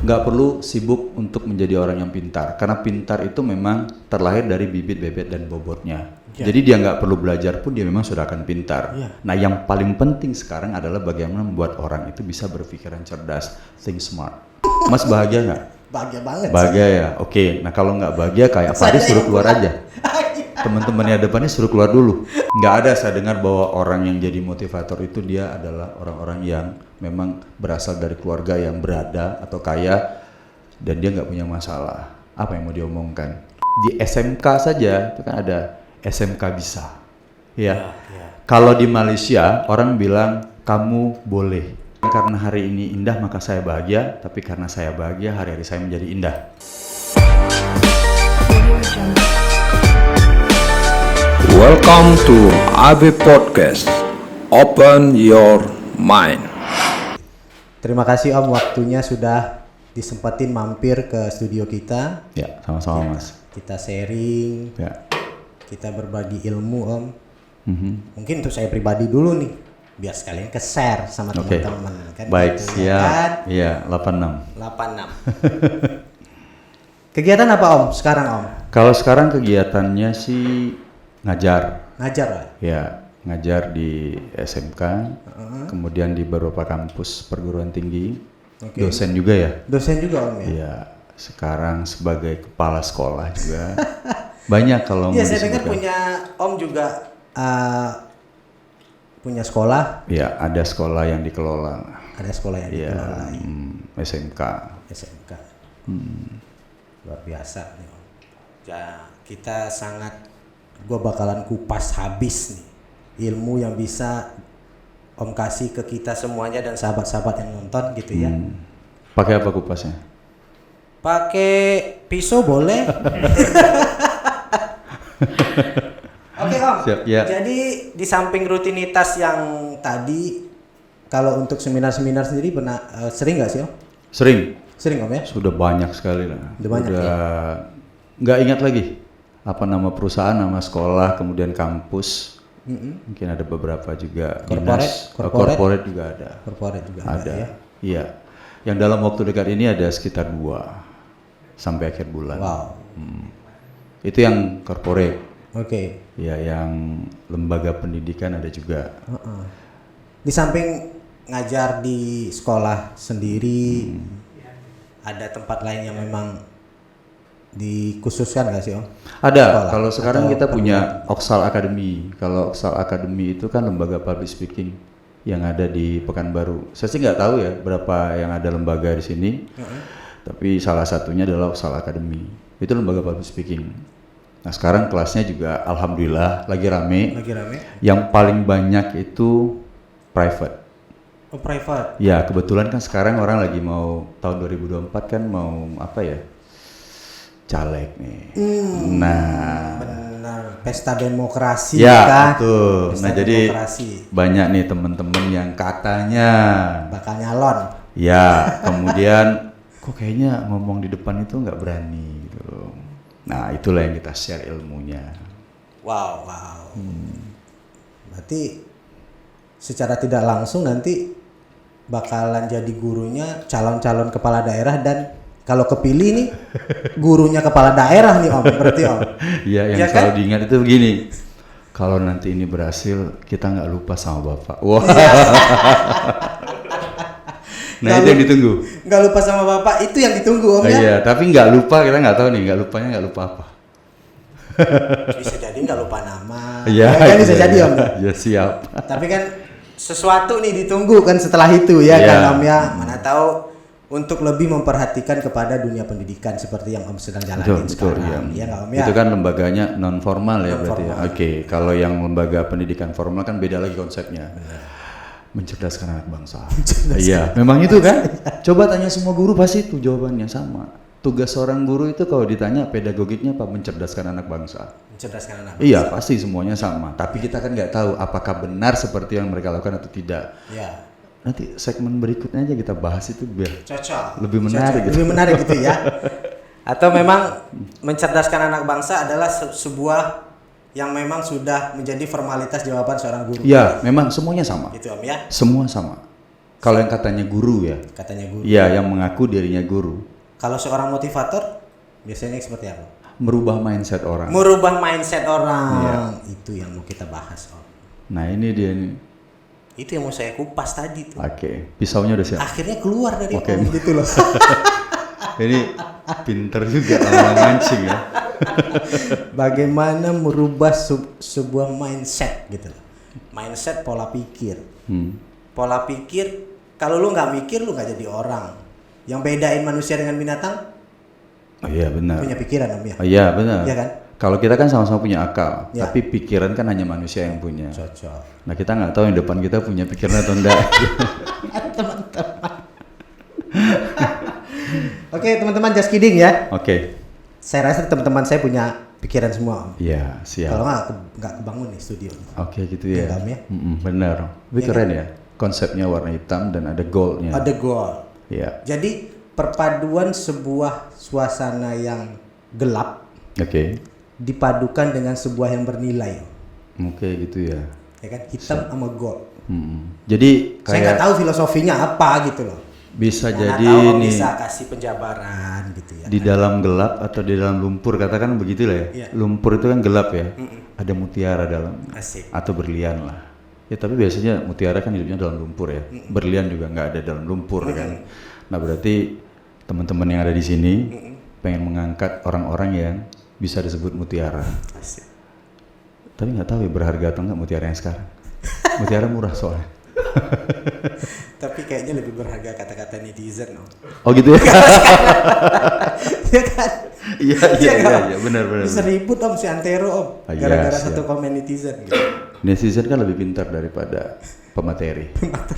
nggak perlu sibuk untuk menjadi orang yang pintar, karena pintar itu memang terlahir dari bibit, bebet, dan bobotnya. Jadi dia nggak perlu belajar pun dia memang sudah akan pintar. Nah yang paling penting sekarang adalah bagaimana membuat orang itu bisa berpikiran cerdas, think smart. Mas bahagia nggak? Bahagia banget. Bahagia ya, oke. Nah kalau nggak bahagia kayak Faris suruh keluar aja. Teman-temannya depannya suruh keluar dulu. Nggak ada saya dengar bahwa orang yang jadi motivator itu dia adalah orang-orang yang memang berasal dari keluarga yang berada atau kaya dan dia nggak punya masalah. Apa yang mau diomongkan? Di SMK saja itu kan ada SMK bisa. Ya. Kalau di Malaysia orang bilang kamu boleh. Karena hari ini indah maka saya bahagia, tapi karena saya bahagia hari-hari saya menjadi indah. Welcome to AB Podcast. Open your mind. Terima kasih Om, waktunya sudah disempatin mampir ke studio kita. Ya, sama-sama Mas. Kita sharing, kita berbagi ilmu Om. Mungkin untuk saya pribadi dulu nih, biar sekalian ke-share sama teman-teman. Kan baik, gitu, siap. Kan? Iya, 86. Kegiatan apa Om sekarang Om? Kalau sekarang kegiatannya sih ngajar. Ngajar lah? Ya, ngajar di SMK, kemudian di beberapa kampus perguruan tinggi. Dosen juga ya? Dosen juga Om ya? Iya, sekarang sebagai kepala sekolah juga. Banyak kalau mau disebutkan. Iya, saya dengar punya Om juga punya sekolah? Iya, ada sekolah yang dikelola. Ada sekolah yang dikelola. SMK. SMK. Luar biasa nih Om. Ya, kita gue bakalan kupas habis nih ilmu yang bisa Om kasih ke kita semuanya dan sahabat-sahabat yang nonton gitu ya. Pakai apa kupasnya? Pakai pisau boleh. Oke Om. Siap, ya. Jadi di samping rutinitas yang tadi, kalau untuk seminar-seminar sendiri pernah sering nggak sih Om? Sering Om ya? Sudah banyak sekali lah. Udah nggak ingat lagi apa nama perusahaan, nama sekolah, kemudian kampus. Mungkin ada beberapa juga. Corporate juga ada. Corporate juga ada ya? Iya. Yang dalam waktu dekat ini ada sekitar 2 sampai akhir bulan. Wow. Itu yang corporate. Oke. Ya, yang lembaga pendidikan ada juga. Di samping ngajar di sekolah sendiri, ada tempat lain yang memang dikhususkan nggak sih Om? Ada. Sekolah. Kalau sekarang kita punya Oxal Academy. Kalau Oxal Academy itu kan lembaga public speaking yang ada di Pekanbaru. Saya sih nggak tahu ya berapa yang ada lembaga di sini. Tapi salah satunya adalah Oxal Academy. Itu lembaga public speaking. Nah sekarang kelasnya juga alhamdulillah lagi rame. Yang paling banyak itu private. Oh private? Ya kebetulan kan sekarang orang lagi mau tahun 2024 kan mau apa ya? Caleg nih. Nah, benar, pesta demokrasi ya, kan. Betul. Pesta nah, jadi demokrasi. Banyak nih teman-teman yang katanya bakal nyalon. Ya, kemudian kok kayaknya ngomong di depan itu nggak berani gitu. Nah, itulah yang kita share ilmunya. Wow. Berarti secara tidak langsung nanti bakalan jadi gurunya calon-calon kepala daerah dan kalau kepilih nih gurunya kepala daerah nih Om, berarti Om. Iya, yang selalu diingat itu begini. Kalau nanti ini berhasil, kita nggak lupa sama Bapak. Wah. Nah, itu yang ditunggu. Nggak lupa sama Bapak, itu yang ditunggu Om ya. Iya, tapi nggak lupa, kita nggak tahu nih, nggak lupa apa. Bisa jadi nggak lupa nama. Iya, kan bisa jadi Om. Ya siap. Tapi kan sesuatu nih ditunggu kan setelah itu ya kan Om ya. Mana tahu untuk lebih memperhatikan kepada dunia pendidikan seperti yang Om sedang jalanin sekarang. Iya nggak Om ya? Itu kan lembaganya non formal ya berarti ya. Oke, kalau yang lembaga pendidikan formal kan beda lagi konsepnya. Mencerdaskan anak bangsa. Iya, memang itu kan. Coba tanya semua guru pasti itu jawabannya sama. Tugas seorang guru itu kalau ditanya pedagogiknya apa? Mencerdaskan anak bangsa. Mencerdaskan anak bangsa. Iya, pasti semuanya sama. Tapi kita kan nggak tahu apakah benar seperti yang mereka lakukan atau tidak. Iya. Nanti segmen berikutnya aja kita bahas itu biar cocok. Lebih menarik. Lebih menarik gitu ya. Atau memang mencerdaskan anak bangsa adalah sebuah yang memang sudah menjadi formalitas jawaban seorang guru. Iya, memang semuanya sama. Gitu Om ya. Semua sama. Kalau yang katanya guru ya. Katanya guru. Iya, yang mengaku dirinya guru. Kalau seorang motivator biasanya seperti apa? Merubah mindset orang. Merubah mindset orang. Iya. Itu yang mau kita bahas, Om. Nah, ini dia nih. Itu yang mau saya kupas tadi tuh. Oke, pisaunya udah siap. Akhirnya keluar dari Oke. Om gitu loh. Ini pinter juga orang mancing ya. Bagaimana merubah sebuah mindset gitu loh. Mindset pola pikir. Pola pikir, kalau lu nggak mikir lu nggak jadi orang. Yang bedain manusia dengan binatang Oh iya benar. punya pikiran, Om ya. Oh iya benar. Iya kan? Kalau kita kan sama-sama punya akal, Ya. tapi pikiran kan hanya manusia yang punya. Cocok. Nah kita nggak tahu yang depan kita punya pikiran atau enggak. Oke, teman-teman, just kidding ya. Oke. Saya rasa teman-teman saya punya pikiran semua, Om. Iya siap. Kalau nggak kebangun nih studio. Oke gitu ya. Iya, Om, ya. Benar. Tapi Iya keren ya. Konsepnya warna hitam dan ada goldnya. Ada goal. Iya. Jadi perpaduan sebuah suasana yang gelap Oke. dipadukan dengan sebuah yang bernilai, Oke gitu ya. ya kan? Hitam sama gold. Jadi Saya nggak kayak tahu filosofinya apa gitu loh. bisa Yang jadi nggak tahu nih bisa kasih penjabaran gitu ya. di dalam gelap atau di dalam lumpur, katakan begitu lah ya. Iya. Lumpur itu kan gelap ya. Ada mutiara dalam Asik. atau berlian lah. Ya tapi biasanya mutiara kan hidupnya dalam lumpur ya. Berlian juga nggak ada dalam lumpur kan. Nah berarti teman-teman yang ada di sini pengen mengangkat orang-orang yang bisa disebut mutiara. Asik. Tapi nggak tahu ya berharga atau nggak mutiara yang sekarang. Mutiara murah soalnya. Tapi kayaknya lebih berharga kata-kata netizen, Om. Oh gitu ya? Ya kan? Iya benar. Bisa ribut, Om, si Antero, Om. Ah, iya, Gara-gara siap. satu komen netizen gitu. Netizen kan lebih pintar daripada pemateri.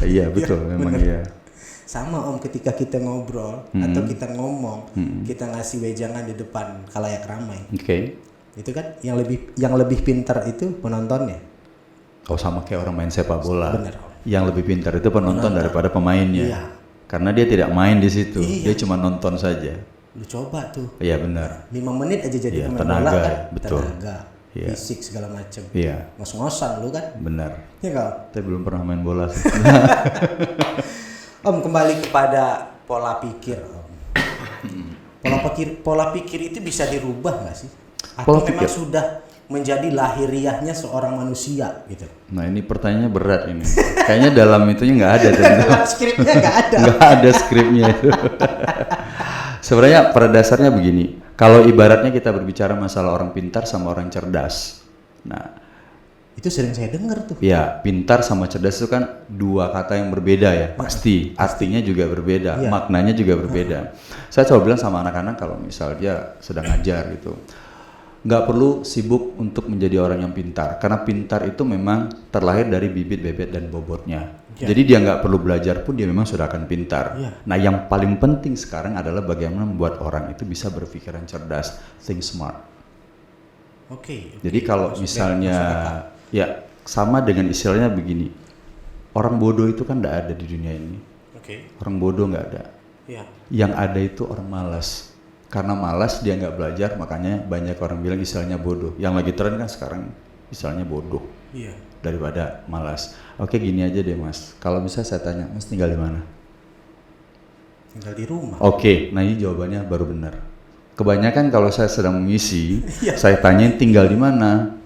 Iya betul, memang bener. iya. Sama, Om, ketika kita ngobrol atau kita ngomong, kita ngasih wejangan di depan khalayak ramai. Oke. Itu kan yang lebih pintar itu penontonnya. Oh sama kayak orang main sepak bola. Bener, Om. Yang lebih pintar itu penonton daripada pemainnya. Iya. Karena dia tidak main di situ, Iya. dia cuma nonton saja. Lu coba tuh. Iya benar. 5 menit aja jadi Iya, pemain tenaga bola kan. ya, betul. Tenaga, Iya. fisik segala macem. Iya, Ngos-ngosan lu kan. benar. Iya nggak, Om? Tapi belum pernah main bola sih. Om, kembali kepada pola pikir, Om. Pola pikir itu bisa dirubah nggak sih? Atau Pola memang pikir? sudah menjadi lahiriahnya seorang manusia gitu? Nah ini pertanyaannya berat ini. Kayaknya dalam itunya nggak ada tuh. Dalam skripnya nggak ada. Nggak ada skripnya itu. Sebenarnya pada dasarnya begini. Kalau ibaratnya kita berbicara masalah orang pintar sama orang cerdas. Nah, Itu sering saya dengar tuh. ya pintar sama cerdas itu kan dua kata yang berbeda ya. Pasti. Artinya juga berbeda. Iya. Maknanya juga berbeda. Saya coba bilang sama anak-anak kalau misal dia sedang ngajar gitu. Nggak perlu sibuk untuk menjadi orang yang pintar, karena pintar itu memang terlahir dari bibit, bebet, dan bobotnya. Ya. Jadi dia nggak perlu belajar pun dia memang sudah akan pintar. Ya. Nah yang paling penting sekarang adalah bagaimana membuat orang itu bisa berpikiran cerdas, think smart. Oke. Jadi kalau misalnya ya sama dengan istilahnya begini, orang bodoh itu kan nggak ada di dunia ini. Oke. Orang bodoh nggak ada. Ya. Yang ada itu orang malas. Karena malas dia nggak belajar, makanya banyak orang bilang istilahnya bodoh. Yang lagi tren kan sekarang istilahnya bodoh Iya. daripada malas. Oke gini aja deh mas, kalau misalnya saya tanya, mas tinggal di mana? Tinggal di rumah. Oke, nah ini jawabannya baru benar. Kebanyakan kalau saya sedang mengisi, Iya. saya tanyain tinggal di mana?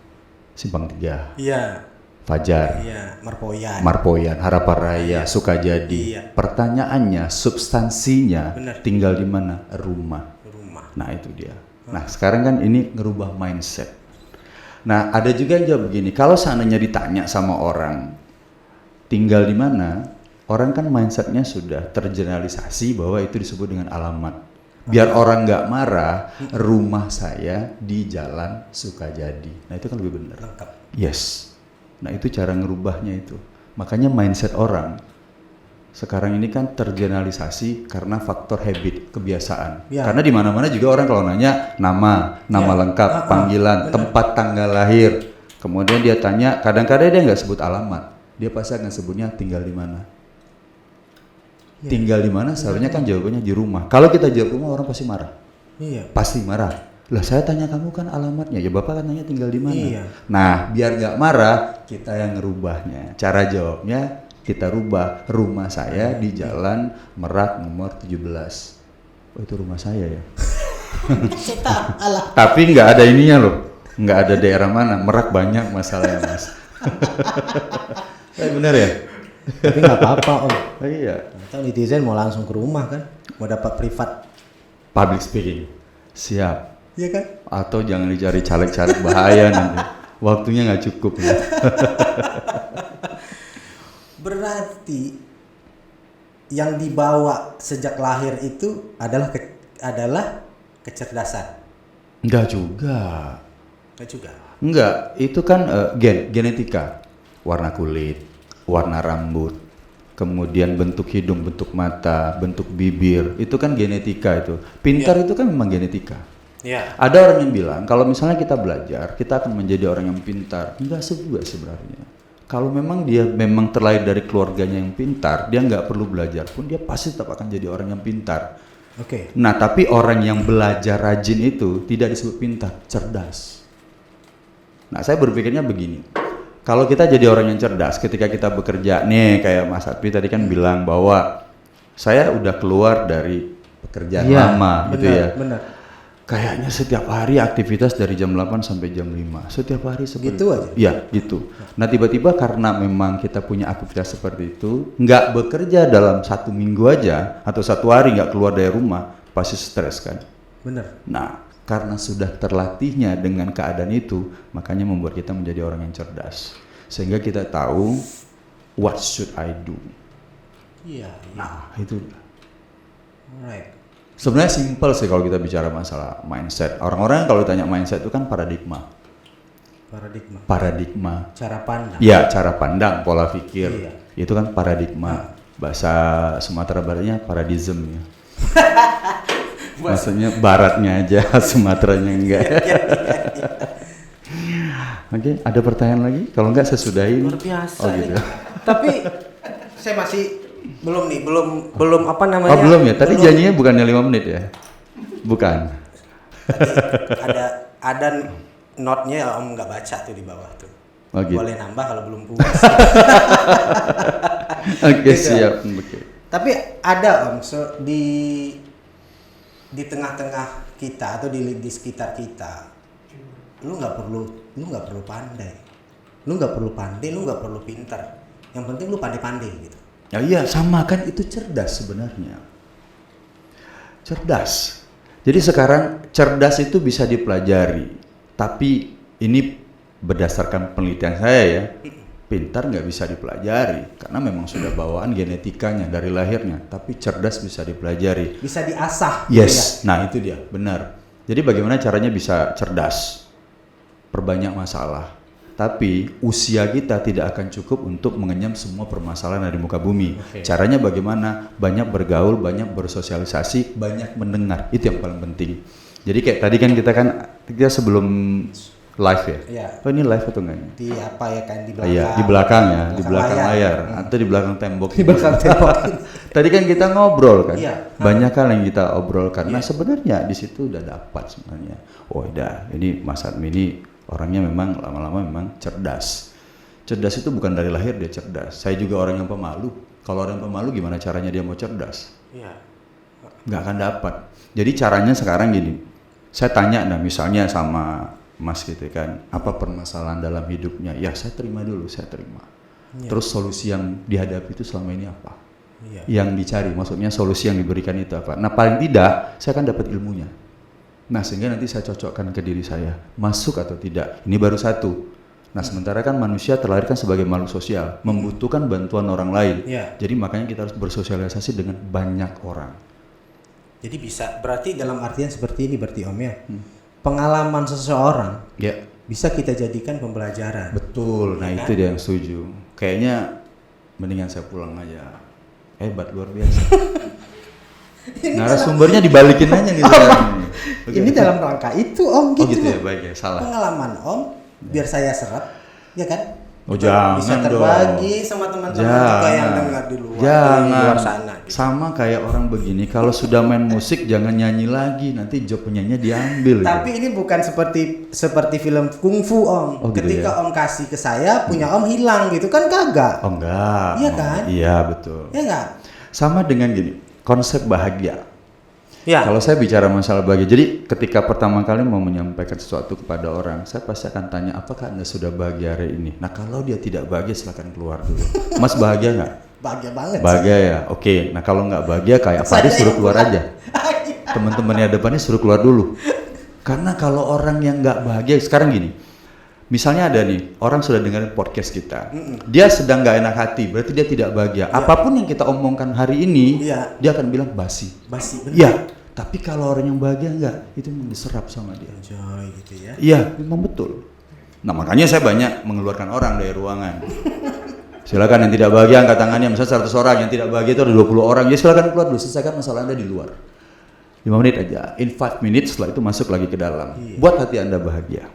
Simpang 3, Iya. Fajar, Iya. Marpoyan. Marpoyan, Harapan Raya, Sukajadi. Iya. Pertanyaannya, substansinya, Benar. tinggal di mana? Rumah. Nah itu dia. Nah sekarang kan ini ngerubah mindset. Nah ada juga yang jawab begini, kalau seandainya ditanya sama orang tinggal di mana, orang kan mindsetnya sudah tergeneralisasi bahwa itu disebut dengan alamat. Biar orang nggak marah, rumah saya di Jalan Sukajadi. Nah itu kan lebih benar. Lengkap. Yes. Nah itu cara ngerubahnya itu. Makanya mindset orang sekarang ini kan tergeneralisasi karena faktor habit, kebiasaan. Ya. Karena di mana-mana juga orang kalau nanya nama Ya. lengkap, panggilan, benar. tempat tanggal lahir. Kemudian dia tanya, kadang-kadang dia nggak sebut alamat, dia pasti akan sebutnya tinggal di mana. Ya. Tinggal di mana? Seharusnya kan jawabannya di rumah. Kalau kita jawab rumah orang pasti marah, Iya. pasti marah. Lah saya tanya kamu kan alamatnya, ya bapak kan nanya tinggal di mana. Iya. Nah biar nggak marah, kita yang ngerubahnya. Cara jawabnya kita rubah rumah saya di Jalan Merak nomor 17. Oh itu rumah saya ya. Tapi nggak ada ininya loh, nggak ada daerah mana. Merak banyak masalahnya mas. Bener ya? Tapi nggak apa-apa Om. Oh, iya. Atau netizen mau langsung ke rumah kan, mau dapat privat. Public speaking, siap. Iya kan? Atau jangan dicari caleg-caleg bahaya nanti. Waktunya nggak cukup ya. Berarti yang dibawa sejak lahir itu adalah kecerdasan. Enggak juga. Enggak juga. Enggak, itu kan genetika. Warna kulit, warna rambut, kemudian bentuk hidung, bentuk mata, bentuk bibir, itu kan genetika itu. Pintar itu kan memang genetika. Iya. Ada orang yang bilang kalau misalnya kita belajar, kita akan menjadi orang yang pintar. Enggak juga sebenarnya. Kalau memang dia memang terlahir dari keluarganya yang pintar, dia nggak perlu belajar pun dia pasti tetap akan jadi orang yang pintar. Oke. Nah, tapi orang yang belajar rajin itu tidak disebut pintar, cerdas. Nah, saya berpikirnya begini. Kalau kita jadi orang yang cerdas ketika kita bekerja, nih kayak Mas Adwi tadi kan bilang bahwa saya udah keluar dari pekerjaan lama gitu ya. Benar. Kayaknya setiap hari aktivitas dari jam 8 sampai jam 5. Setiap hari seperti Gitu aja? Iya, gitu. Nah, tiba-tiba karena memang kita punya aktivitas seperti itu, nggak bekerja dalam 1 minggu aja, atau 1 hari nggak keluar dari rumah, pasti stres kan? Benar. Nah, karena sudah terlatihnya dengan keadaan itu, makanya membuat kita menjadi orang yang cerdas. Sehingga kita tahu, what should I do? Iya. Nah, itu. Alright. Sebenarnya simpel sih kalau kita bicara masalah mindset. Orang-orang kalau ditanya mindset itu kan paradigma. Paradigma. Cara pandang. Ya, cara pandang, pola pikir. Iya. Itu kan paradigma. Bahasa Sumatera Baratnya paradism ya. Maksudnya baratnya aja, Sumateranya enggak. Oke, ada pertanyaan lagi? Kalau enggak saya sudahin. Luar biasa Oh gitu. nih. Tapi saya masih belum apa namanya? Oh belum ya? Tadi janjinya bukannya 5 menit ya? Bukan. Tadi ada notnya Om nggak baca tuh di bawah tuh. Oh, gitu. Boleh nambah kalau belum puas. Oke, Gitu. siap. Oke. Tapi ada Om di tengah-tengah kita atau di sekitar kita, lu nggak perlu pandai, lu nggak perlu pintar. Yang penting lu pandai-pandai gitu. Ya iya, sama kan, itu cerdas sebenarnya. Cerdas. Jadi sekarang cerdas itu bisa dipelajari. Tapi ini berdasarkan penelitian saya ya, pintar nggak bisa dipelajari karena memang sudah bawaan genetikanya dari lahirnya. Tapi cerdas bisa dipelajari. Bisa diasah. Yes, nah itu dia, benar. Jadi bagaimana caranya bisa cerdas? Perbanyak masalah. Tapi usia kita tidak akan cukup untuk mengenyam semua permasalahan dari muka bumi. Okay. Caranya bagaimana? Banyak bergaul, banyak bersosialisasi, banyak mendengar. Itu yang paling penting. Jadi kayak tadi kan kita sebelum live ya. Iya. Oh ini live atau enggak? Di apa ya kan di belakang. Iya, di belakang ya, di belakang layar atau di belakang tembok. Di belakang tembok. Tadi kan kita ngobrol kan. Iya. Banyak hal yang kita obrolkan. Nah, Iya. sebenarnya di situ udah dapat sebenarnya. Oh, udah. Ini Mas Admi ini orangnya memang lama-lama memang cerdas. Cerdas itu bukan dari lahir dia cerdas. Saya juga orang yang pemalu. Kalau orang pemalu gimana caranya dia mau cerdas? Iya. Nggak akan dapat. Jadi caranya sekarang gini. Saya tanya misalnya sama Mas gitu kan, apa permasalahan dalam hidupnya? Ya saya terima dulu, saya terima. Iya. Terus solusi yang dihadapi itu selama ini apa? Iya. Yang dicari, maksudnya solusi yang diberikan itu apa? Nah paling tidak, saya akan dapat ilmunya. Nah sehingga nanti saya cocokkan ke diri saya, masuk atau tidak. Ini baru satu. Nah sementara kan manusia terlahir kan sebagai makhluk sosial, membutuhkan bantuan orang lain. Iya. Jadi makanya kita harus bersosialisasi dengan banyak orang. Jadi bisa, berarti dalam artian seperti ini berarti Om ya. Pengalaman seseorang Ya. bisa kita jadikan pembelajaran. Betul, nah Ya itu kan? dia yang setuju. Kayaknya mendingan saya pulang aja. Hebat, luar biasa. Narasumbernya dibalikin aja nih sekarang ini. Oke. Ini dalam rangka itu Om gitu. Oh gitu ya, baik ya, salah. Pengalaman Om biar saya serap, ya kan? Oh, Itu jangan bisa dong. terbagi sama teman-teman juga yang dengar di luar, di luar sana. Gitu. Sama kayak orang begini, kalau sudah main musik jangan nyanyi lagi, nanti job penyanyinya diambil. Tapi ini bukan seperti film kungfu Om. Oh, gitu Ketika ya? Om kasih ke saya, punya Om hilang gitu kan kagak. Oh enggak. Iya kan? Iya betul. Ya enggak? Sama dengan gini, konsep bahagia. Ya. Kalau saya bicara masalah bahagia, jadi ketika pertama kali mau menyampaikan sesuatu kepada orang, saya pasti akan tanya, apakah Anda sudah bahagia hari ini? Nah kalau dia tidak bahagia, silakan keluar dulu. Mas bahagia nggak? Bahagia banget. Bahagia ya, oke. Nah kalau nggak bahagia kayak Fadi, suruh keluar aja. Teman-temannya depannya suruh keluar dulu. Karena kalau orang yang nggak bahagia, sekarang gini, misalnya ada nih orang sudah dengerin podcast kita, dia sedang nggak enak hati, berarti dia tidak bahagia. Apapun yang kita omongkan hari ini, Iya. dia akan bilang basi. Basi bener. Iya. Tapi kalau orang yang bahagia enggak, itu memang diserap sama dia. Enjoy gitu ya. Iya, memang betul. Nah makanya saya banyak mengeluarkan orang dari ruangan. Silakan yang tidak bahagia angkat tangannya, misalnya 100 orang, yang tidak bahagia itu ada 20 orang, ya silakan keluar dulu, selesaikan masalah Anda di luar. 5 menit aja, in 5 minutes setelah itu masuk lagi ke dalam. Iya. Buat hati Anda bahagia.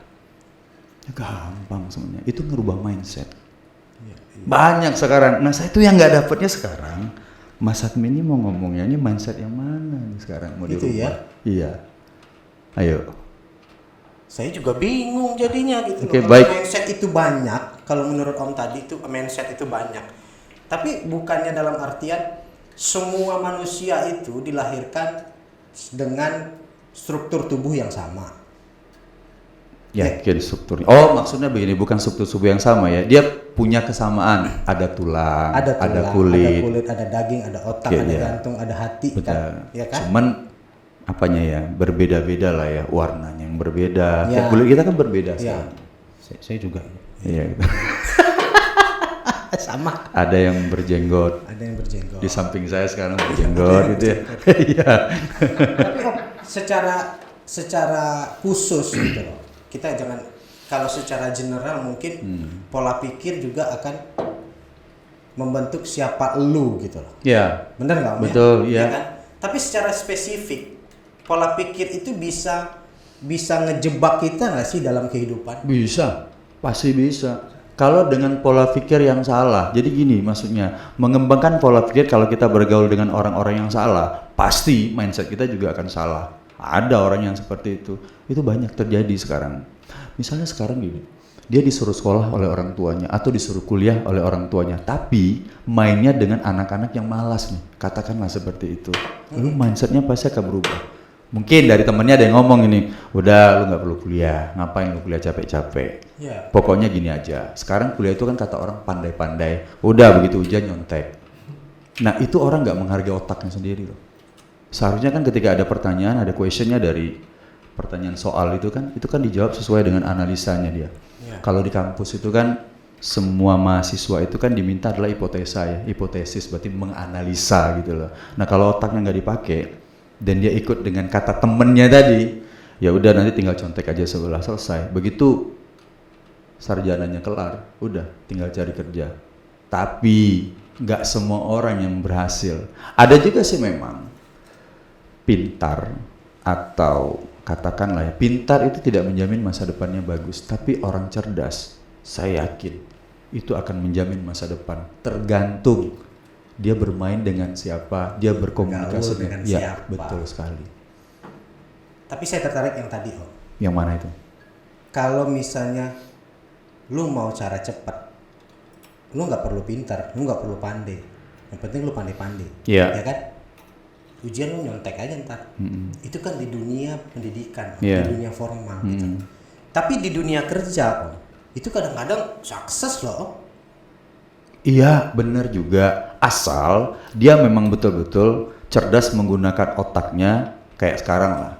Ya, gampang sebenarnya, itu ngerubah mindset. Iya. Banyak sekarang, nah saya itu yang nggak dapetnya sekarang, Mas Admin ini mau ngomongnya ini mindset yang mana nih sekarang mau Gitu dirubah? ya? Iya. Ayo. Saya juga bingung jadinya gitu. Oke, Kalau baik. mindset itu banyak, kalau menurut Om tadi itu mindset itu banyak. Tapi bukannya dalam artian semua manusia itu dilahirkan dengan struktur tubuh yang sama. Yakin strukturnya. Oh, maksudnya begini, bukan struktur tubuh yang sama ya. Dia punya kesamaan, ada tulang, ada kulit. ada daging, ada otak, Oke, ada iya. jantung, ada hati Betul. kan. Ya kan? Cuman apanya ya, berbeda-beda lah ya, warnanya yang berbeda. Ya. Kayak kulit kita kan berbeda Iya. sekarang. Saya juga. Iya gitu. Sama. Ada yang berjenggot. Ada yang berjenggot. Di samping saya sekarang berjenggot gitu ya. Iya. Tapi Om, secara khusus gitu loh. Kita jangan, kalau secara general mungkin pola pikir juga akan membentuk siapa lu gitu loh. Iya. Bener nggak Om? Betul, iya. Kan? Tapi secara spesifik pola pikir itu bisa ngejebak kita nggak sih dalam kehidupan? Bisa, pasti bisa. Kalau dengan pola pikir yang salah, jadi gini maksudnya, mengembangkan pola pikir kalau kita bergaul dengan orang-orang yang salah, pasti mindset kita juga akan salah. Ada orang yang seperti itu banyak terjadi sekarang. Misalnya sekarang gini, dia disuruh sekolah oleh orang tuanya atau disuruh kuliah oleh orang tuanya, tapi mainnya dengan anak-anak yang malas nih, katakanlah seperti itu. Lalu mindsetnya pasti akan berubah. Mungkin dari temennya ada yang ngomong ini, udah lu nggak perlu kuliah, ngapain lu kuliah capek-capek. Iya. Pokoknya gini aja, sekarang kuliah itu kan kata orang pandai-pandai, udah begitu ujian nyontek. Nah itu orang nggak menghargai otaknya sendiri loh. Seharusnya kan ketika ada pertanyaan, ada questionnya dari pertanyaan soal itu kan dijawab sesuai dengan analisanya dia. Iya. Kalau di kampus itu kan semua mahasiswa itu kan diminta adalah hipotesa ya, hipotesis berarti menganalisa gitu loh. Nah kalau otaknya nggak dipakai dan dia ikut dengan kata temennya tadi, ya udah nanti tinggal contek aja sebelah selesai. Begitu sarjananya kelar, udah tinggal cari kerja. Tapi nggak semua orang yang berhasil. Ada juga sih memang pintar atau katakanlah ya, pintar itu tidak menjamin masa depannya bagus, tapi orang cerdas, saya yakin itu akan menjamin masa depan. Tergantung dia bermain dengan siapa, dia berkomunikasi Gaul dengan ya, siapa. betul sekali. Tapi saya tertarik yang tadi Om. Yang mana itu? Kalau misalnya lu mau cara cepat, lu nggak perlu pintar, lu nggak perlu pandai. Yang penting lu pandai-pandai. Iya. Ya kan? Ujian lu nyontek aja ntar. Itu kan di dunia pendidikan, Iya. di dunia formal gitu. Tapi di dunia kerja Om, itu kadang-kadang sukses loh Om. Iya, benar juga. Asal dia memang betul-betul cerdas menggunakan otaknya kayak sekarang lah.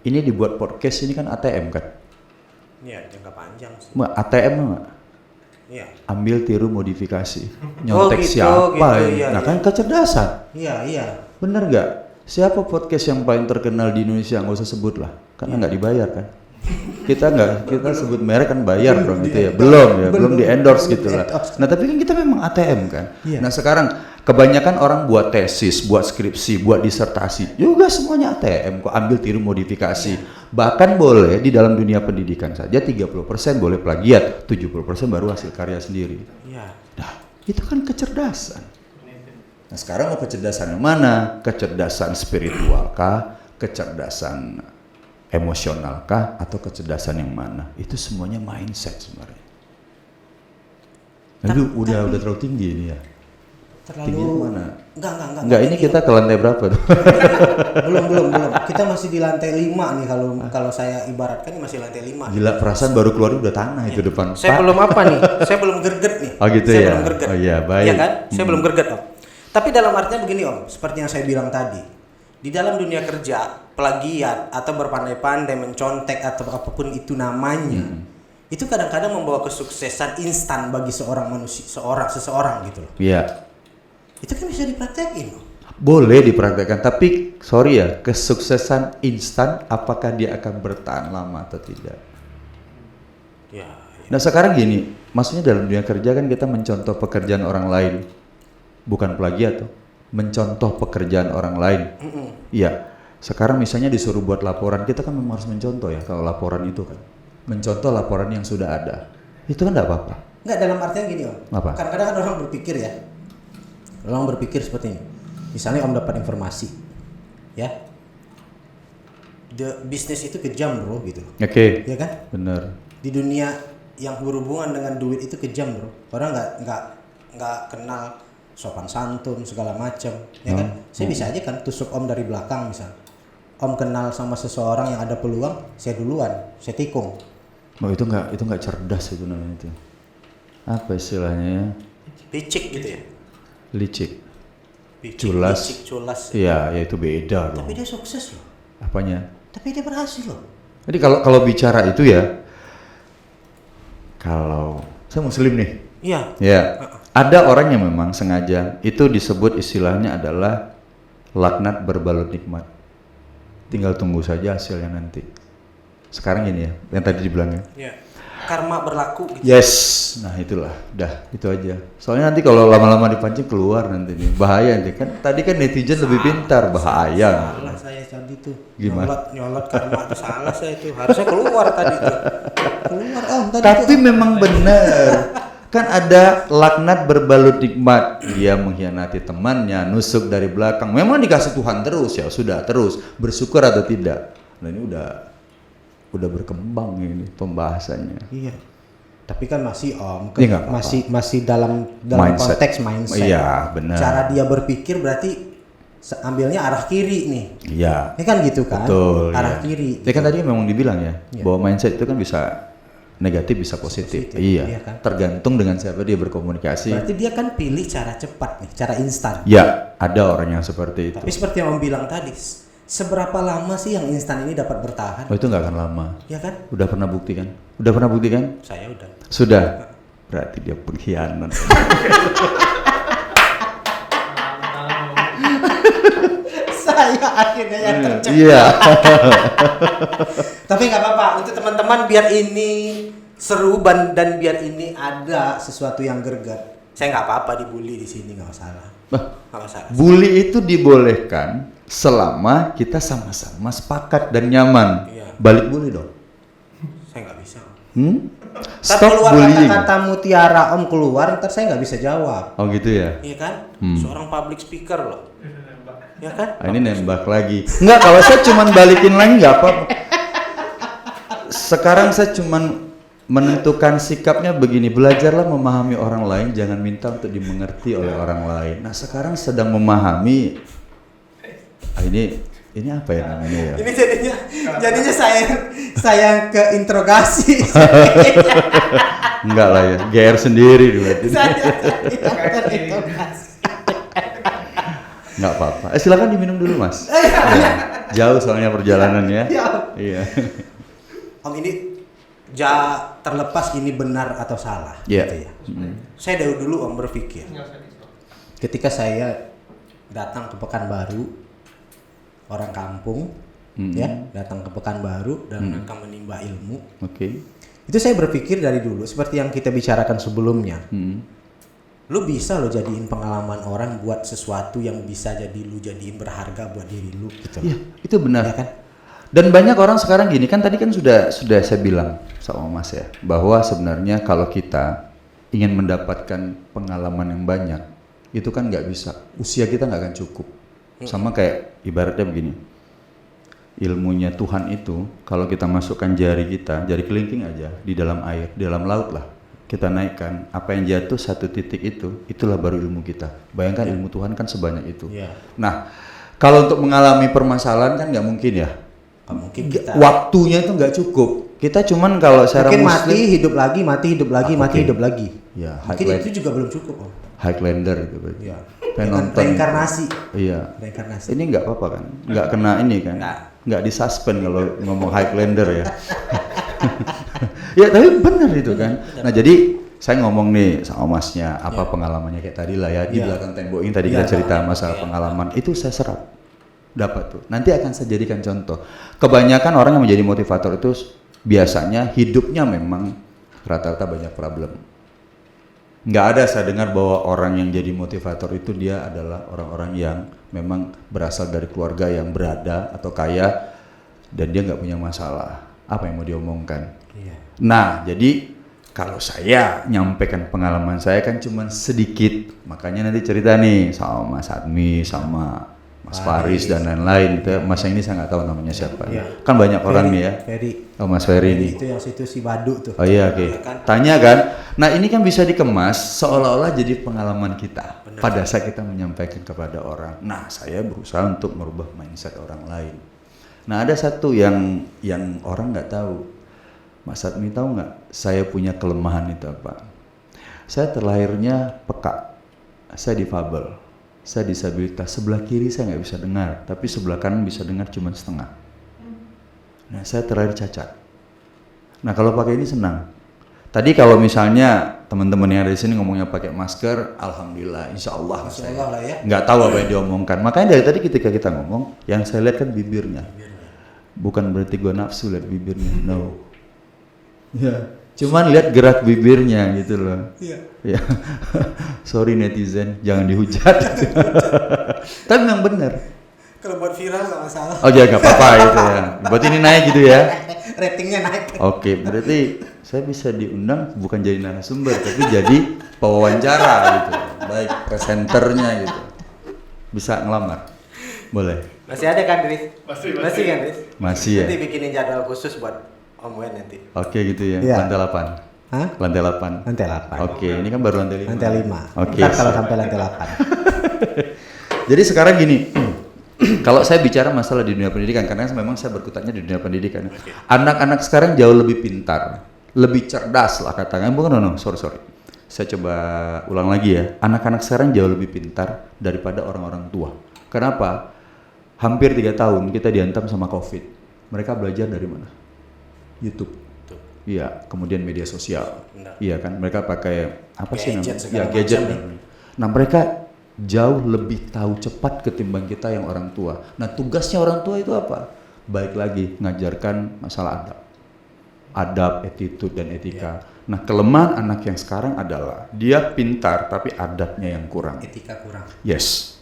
Ini dibuat podcast ini kan ATM kan? Iya, jangka panjang sih. ATM enggak? Iya. Ambil tiru modifikasi. Nyontek gitu, siapa gitu, ya? iya, Nah kan kecerdasan. Iya, iya. Bener nggak? Siapa podcast yang paling terkenal di Indonesia? Nggak usah sebut lah, karena nggak dibayar kan. Kita sebut merek kan bayar dong gitu ya. Belum di endorse gitu lah. Nah tapi kan kita memang ATM kan. Iya. Nah sekarang Kebanyakan orang buat tesis, buat skripsi, buat disertasi, juga semuanya ATM kok, ambil tiru modifikasi. Bahkan boleh di dalam dunia pendidikan saja 30% boleh plagiat, 70% baru hasil karya sendiri. Iya. Nah, itu kan kecerdasan. Nah, sekarang mau kecerdasan yang mana? Kecerdasan spiritual kah? Kecerdasan emosional kah? Atau kecerdasan yang mana? Itu semuanya mindset sebenarnya. Aduh, udah terlalu tinggi ini ya. Terlalu mana? Enggak, Ini kita ke lantai berapa tuh? belum. Kita masih di lantai 5 nih kalau saya ibaratkan ini masih lantai 5. Gila, perasaan baru keluar udah tanah itu depan. Saya belum apa nih? Saya belum gerget nih. Oh gitu saya ya? belum gerget. Oh iya, baik. Iya kan? Saya belum gerget, Om. Tapi dalam artinya begini, Om, seperti yang saya bilang tadi. Di dalam dunia kerja, plagiat atau berpandai-pandai mencontek atau apapun itu namanya, itu kadang-kadang membawa kesuksesan instan bagi seorang manusia, seseorang gitu loh. Iya. Itu kan bisa dipraktekin, Om. Boleh dipraktekkan, tapi sorry ya, kesuksesan instan apakah dia akan bertahan lama atau tidak? Ya. Nah sekarang gini, maksudnya dalam dunia kerja kan kita mencontoh pekerjaan orang lain, bukan plagiat tuh, mencontoh pekerjaan orang lain. Iya, sekarang misalnya disuruh buat laporan, kita kan memang harus mencontoh ya, kalau laporan itu kan, mencontoh laporan yang sudah ada, itu kan tidak apa-apa. Enggak, dalam artian gini, Om. Apa? Kadang-kadang kan orang berpikir ya, orang berpikir seperti ini. Misalnya Om dapat informasi, ya, bisnis itu kejam bro, gitu. Oke. Ya kan? Bener. Di dunia yang berhubungan dengan duit itu kejam bro. Orang nggak kenal sopan santun segala macam, ya kan? Saya bisa aja kan tusuk Om dari belakang misal. Om kenal sama seseorang yang ada peluang, saya duluan, saya tikung. Oh itu nggak cerdas itu namanya itu. Apa istilahnya ya? Licik gitu ya. Licik. Culas. Iya, ya itu beda loh. Tapi dia sukses loh. Apanya? Tapi dia berhasil loh. Jadi kalau bicara itu ya, kalau saya muslim nih, Iya. ya ada orang yang memang sengaja, itu disebut istilahnya adalah laknat berbalut nikmat. Tinggal tunggu saja hasilnya nanti. Sekarang ini ya, yang tadi dibilangnya. Iya. Karma berlaku gitu. Yes, nah itulah, udah itu aja. Soalnya nanti kalau lama-lama dipancing keluar nanti nih, bahaya nanti kan. Tadi kan netizen lebih pintar, bahaya. Salah saya tadi tuh. Gimana? Nyolot karma itu salah saya itu. Harusnya keluar tadi tuh. Keluar Om tadi. Tapi memang benar. Kan ada laknat berbalut nikmat. Dia mengkhianati temannya, nusuk dari belakang. Memang dikasih Tuhan terus ya, sudah terus. Bersyukur atau tidak. Nah ini udah berkembang ini pembahasannya. Iya. Tapi kan masih Om, Ya, nggak apa-apa. masih dalam Mindset. konteks mindset. Iya, benar. Cara dia berpikir berarti ambilnya arah kiri nih. Iya. Ini kan gitu kan? Betul. Arah iya. kiri. Ya kan tadi memang dibilang ya, Iya. bahwa mindset itu kan bisa negatif bisa positif. Iya. iya kan? Tergantung dengan siapa dia berkomunikasi. Berarti dia kan pilih cara cepat nih, cara instan. Ya, ada orang yang seperti itu. Tapi seperti yang Om bilang tadi, seberapa lama sih yang instan ini dapat bertahan? Oh, itu nggak akan lama. Ya kan? Udah pernah buktikan? Udah pernah buktikan? Saya udah. Sudah. Berarti dia pengkhianat. Saya akhirnya yang tercepat. Iya. Tapi nggak apa-apa, untuk teman-teman biar ini seru dan biar ini ada sesuatu yang greget. Saya nggak apa-apa dibully di sini, nggak masalah. Nggak masalah. Bully itu dibolehkan selama kita sama-sama sepakat dan nyaman. Iya. Balik bully dong. Saya nggak bisa. Ntar Stop keluar bullying. kata-kata mutiara Om keluar, ntar saya nggak bisa jawab. Oh gitu ya. Iya kan? Seorang public speaker loh. Ya kan? Ah, ini nembak lagi. Enggak, kalau saya cuman balikin lagi nggak apa-apa. Sekarang saya cuman menentukan sikapnya begini, belajarlah memahami orang lain, jangan minta untuk dimengerti oleh orang lain. Nah sekarang sedang memahami. Ini apa ya namanya ya? Ini jadinya saya ke interogasi. Enggak lah ya, GR sendiri berarti. Saya interogasi. Enggak apa-apa. Silakan diminum dulu mas. Ya, jauh soalnya perjalanannya. Iya. Om ini terlepas ini benar atau salah, Iya. gitu ya. Saya dari dulu Om berpikir, ketika saya datang ke Pekanbaru, orang kampung, ya, datang ke Pekanbaru dan akan menimba ilmu. Oke. Itu saya berpikir dari dulu, seperti yang kita bicarakan sebelumnya. Lu bisa lo jadiin pengalaman orang buat sesuatu yang bisa jadi lu jadiin berharga buat diri lu gitu. Iya, itu benar. Ya kan? Dan banyak orang sekarang gini kan, tadi kan sudah saya bilang sama Mas ya, bahwa sebenarnya kalau kita ingin mendapatkan pengalaman yang banyak, itu kan nggak bisa, usia kita nggak akan cukup. Sama kayak ibaratnya begini, ilmunya Tuhan itu kalau kita masukkan jari kita, jari kelingking aja di dalam air, di dalam laut lah, kita naikkan, apa yang jatuh satu titik itulah baru ilmu kita. Bayangkan ilmu Tuhan kan sebanyak itu. Iya. Nah, kalau untuk mengalami permasalahan kan nggak mungkin ya. Mungkin kita Waktunya itu nggak cukup. Kita cuman kalau secara mungkin Muslim, mati hidup lagi, mati hidup lagi, mati Oke. hidup lagi. ya Mungkin itu juga belum cukup, Om. Highlander itu berarti. Iya. Pengen Dengan nonton. reinkarnasi. Iya. Reinkarnasi. Ini nggak apa-apa kan? Nggak kena ini kan? Nggak disuspend kalau ngomong Highlander ya. Ya tapi benar itu kan. Nah jadi saya ngomong nih sama Masnya apa pengalamannya kayak tadi lah ya di belakang tembok ini tadi kita cerita masalah pengalaman itu saya serap. Dapat tuh. Nanti akan saya jadikan contoh. Kebanyakan orang yang menjadi motivator itu biasanya hidupnya memang rata-rata banyak problem. Nggak ada saya dengar bahwa orang yang jadi motivator itu dia adalah orang-orang yang memang berasal dari keluarga yang berada atau kaya dan dia nggak punya masalah. Apa yang mau diomongkan? Iya. Nah, jadi kalau saya nyampaikan pengalaman saya kan cuma sedikit. Makanya nanti cerita nih sama Mas Admi, sama Mas Faris dan lain-lain. Itu Mas yang ini saya nggak tahu namanya siapa. Iya. Kan banyak orang nih ya. Ferry. Oh Mas Ferry nih. Itu yang situ si Badu tuh. Oh iya oke. Tanya kan. Nah ini kan bisa dikemas seolah-olah jadi pengalaman kita. Pada saat kita menyampaikan kepada orang. Nah saya berusaha untuk merubah mindset orang lain. Nah ada satu yang orang nggak tahu. Mas Admi tahu nggak? Saya punya kelemahan itu apa? Saya terlahirnya peka. Saya difabel. Saya disabilitas. Sebelah kiri saya nggak bisa dengar, tapi sebelah kanan bisa dengar cuma setengah. Nah saya terlahir cacat. Nah kalau pakai ini senang. Tadi kalau misalnya teman-teman yang ada di sini ngomongnya pakai masker, alhamdulillah, insya Allah lah ya. nggak tahu apa yang diomongkan. Makanya dari tadi ketika kita ngomong, yang saya lihat kan bibirnya. Bukan berarti gue nafsu lihat bibirnya, no. Ya, cuman lihat gerak bibirnya gitu loh. Iya. Ya, sorry netizen, jangan dihujat. Tapi memang benar. Kalau buat viral nggak masalah. Oh ya nggak apa-apa itu ya. Berarti ini naik gitu ya. Ratingnya naik. Oke, berarti saya bisa diundang bukan jadi narasumber, tapi jadi pewawancara gitu. Baik, presenternya gitu. Bisa ngelamar? Boleh? Masih ada kan, Riz? Masih kan, Riz? Masih ya? Nanti bikinin jadwal khusus buat Om Wen nanti. Oke gitu ya, Iya. lantai 8? Hah? Lantai 8? Lantai 8. Oke, ini kan baru lantai 5. Lantai 5. Oke. Ntar kalau sampai lantai 8. Jadi sekarang gini, kalau saya bicara masalah di dunia pendidikan, karena memang saya berkutatnya di dunia pendidikan. Anak-anak sekarang jauh lebih pintar, lebih cerdas lah katakan. Bukan, no, sorry. Saya coba ulang lagi ya. Anak-anak sekarang jauh lebih pintar daripada orang-orang tua. Kenapa? Hampir 3 tahun kita dihantam sama COVID. Mereka belajar dari mana? YouTube. Iya, kemudian media sosial. Benar. Iya kan, mereka pakai apa sih Gadget namanya? segala Ya gadget. macam Nih. Nah mereka jauh lebih tahu cepat ketimbang kita yang orang tua. Nah tugasnya orang tua itu apa? Baik lagi ngajarkan masalah adab, attitude dan etika. Nah kelemahan anak yang sekarang adalah dia pintar tapi adabnya yang kurang. Etika kurang. Yes.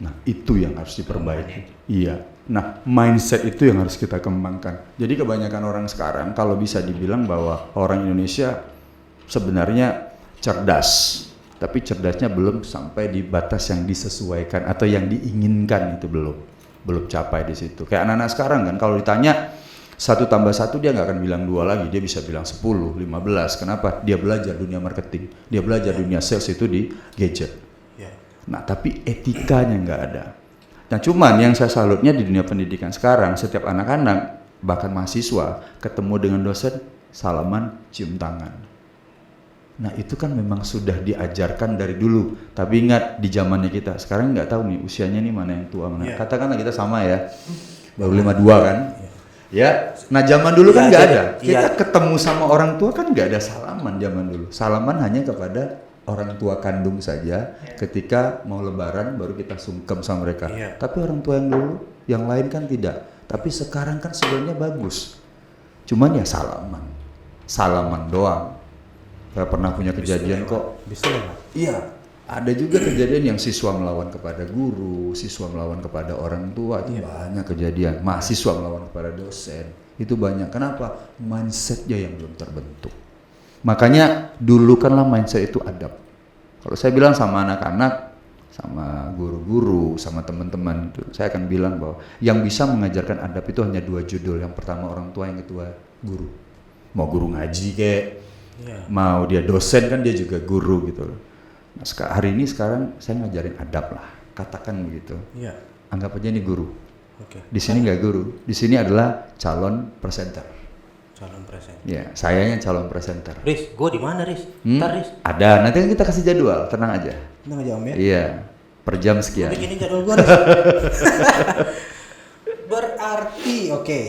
Nah itu yang harus diperbaiki. Iya. Nah mindset itu yang harus kita kembangkan. Jadi kebanyakan orang sekarang kalau bisa dibilang bahwa orang Indonesia sebenarnya cerdas, tapi cerdasnya belum sampai di batas yang disesuaikan atau yang diinginkan, itu belum capai di situ. Kayak anak-anak sekarang kan kalau ditanya 1 tambah 1 dia nggak akan bilang 2 lagi, dia bisa bilang 10, 15. Kenapa? Dia belajar dunia marketing, dia belajar dunia sales itu di gadget. Nah tapi etikanya nggak ada. Nah cuman yang saya salutnya di dunia pendidikan sekarang, setiap anak-anak bahkan mahasiswa ketemu dengan dosen salaman cium tangan. Nah itu kan memang sudah diajarkan dari dulu. Tapi ingat di zamannya kita sekarang nggak tahu nih usianya nih mana yang tua mana. Katakanlah kita sama ya, baru 52 kan. Ya, nah zaman dulu kan nggak ada. Kita ketemu sama orang tua kan nggak ada salaman zaman dulu. Salaman hanya kepada orang tua kandung saja, ketika mau lebaran baru kita sungkem sama mereka. Tapi orang tua yang dulu, yang lain kan tidak. Tapi sekarang kan sebenarnya bagus. Cuman ya salaman doang. Saya pernah punya kejadian kok. Bisa lewat. Iya, ada juga kejadian yang siswa melawan kepada guru, siswa melawan kepada orang tua, itu banyak kejadian. Mahasiswa melawan kepada dosen, itu banyak. Kenapa? Mindsetnya yang belum terbentuk. Makanya dulukanlah mindset itu adab. Kalau saya bilang sama anak-anak, sama guru-guru, sama teman-teman itu, saya akan bilang bahwa yang bisa mengajarkan adab itu hanya 2 judul. Yang pertama orang tua, yang kedua guru. Mau guru ngaji kayak, mau dia dosen kan dia juga guru gitu. Nah, hari ini sekarang saya ngajarin adab lah, katakan begitu. Iya. Anggap aja ini guru. Oke. Di sini nggak guru, di sini adalah calon presenter. Calon presenter. Ya, sayanya calon presenter. Riz, gue di mana Riz? Ntar Riz. Ada, nanti kan kita kasih jadwal, tenang aja. Tenang aja Om ya. Iya, per jam sekian. Bikinin jadwal gue Riz. Berarti oke.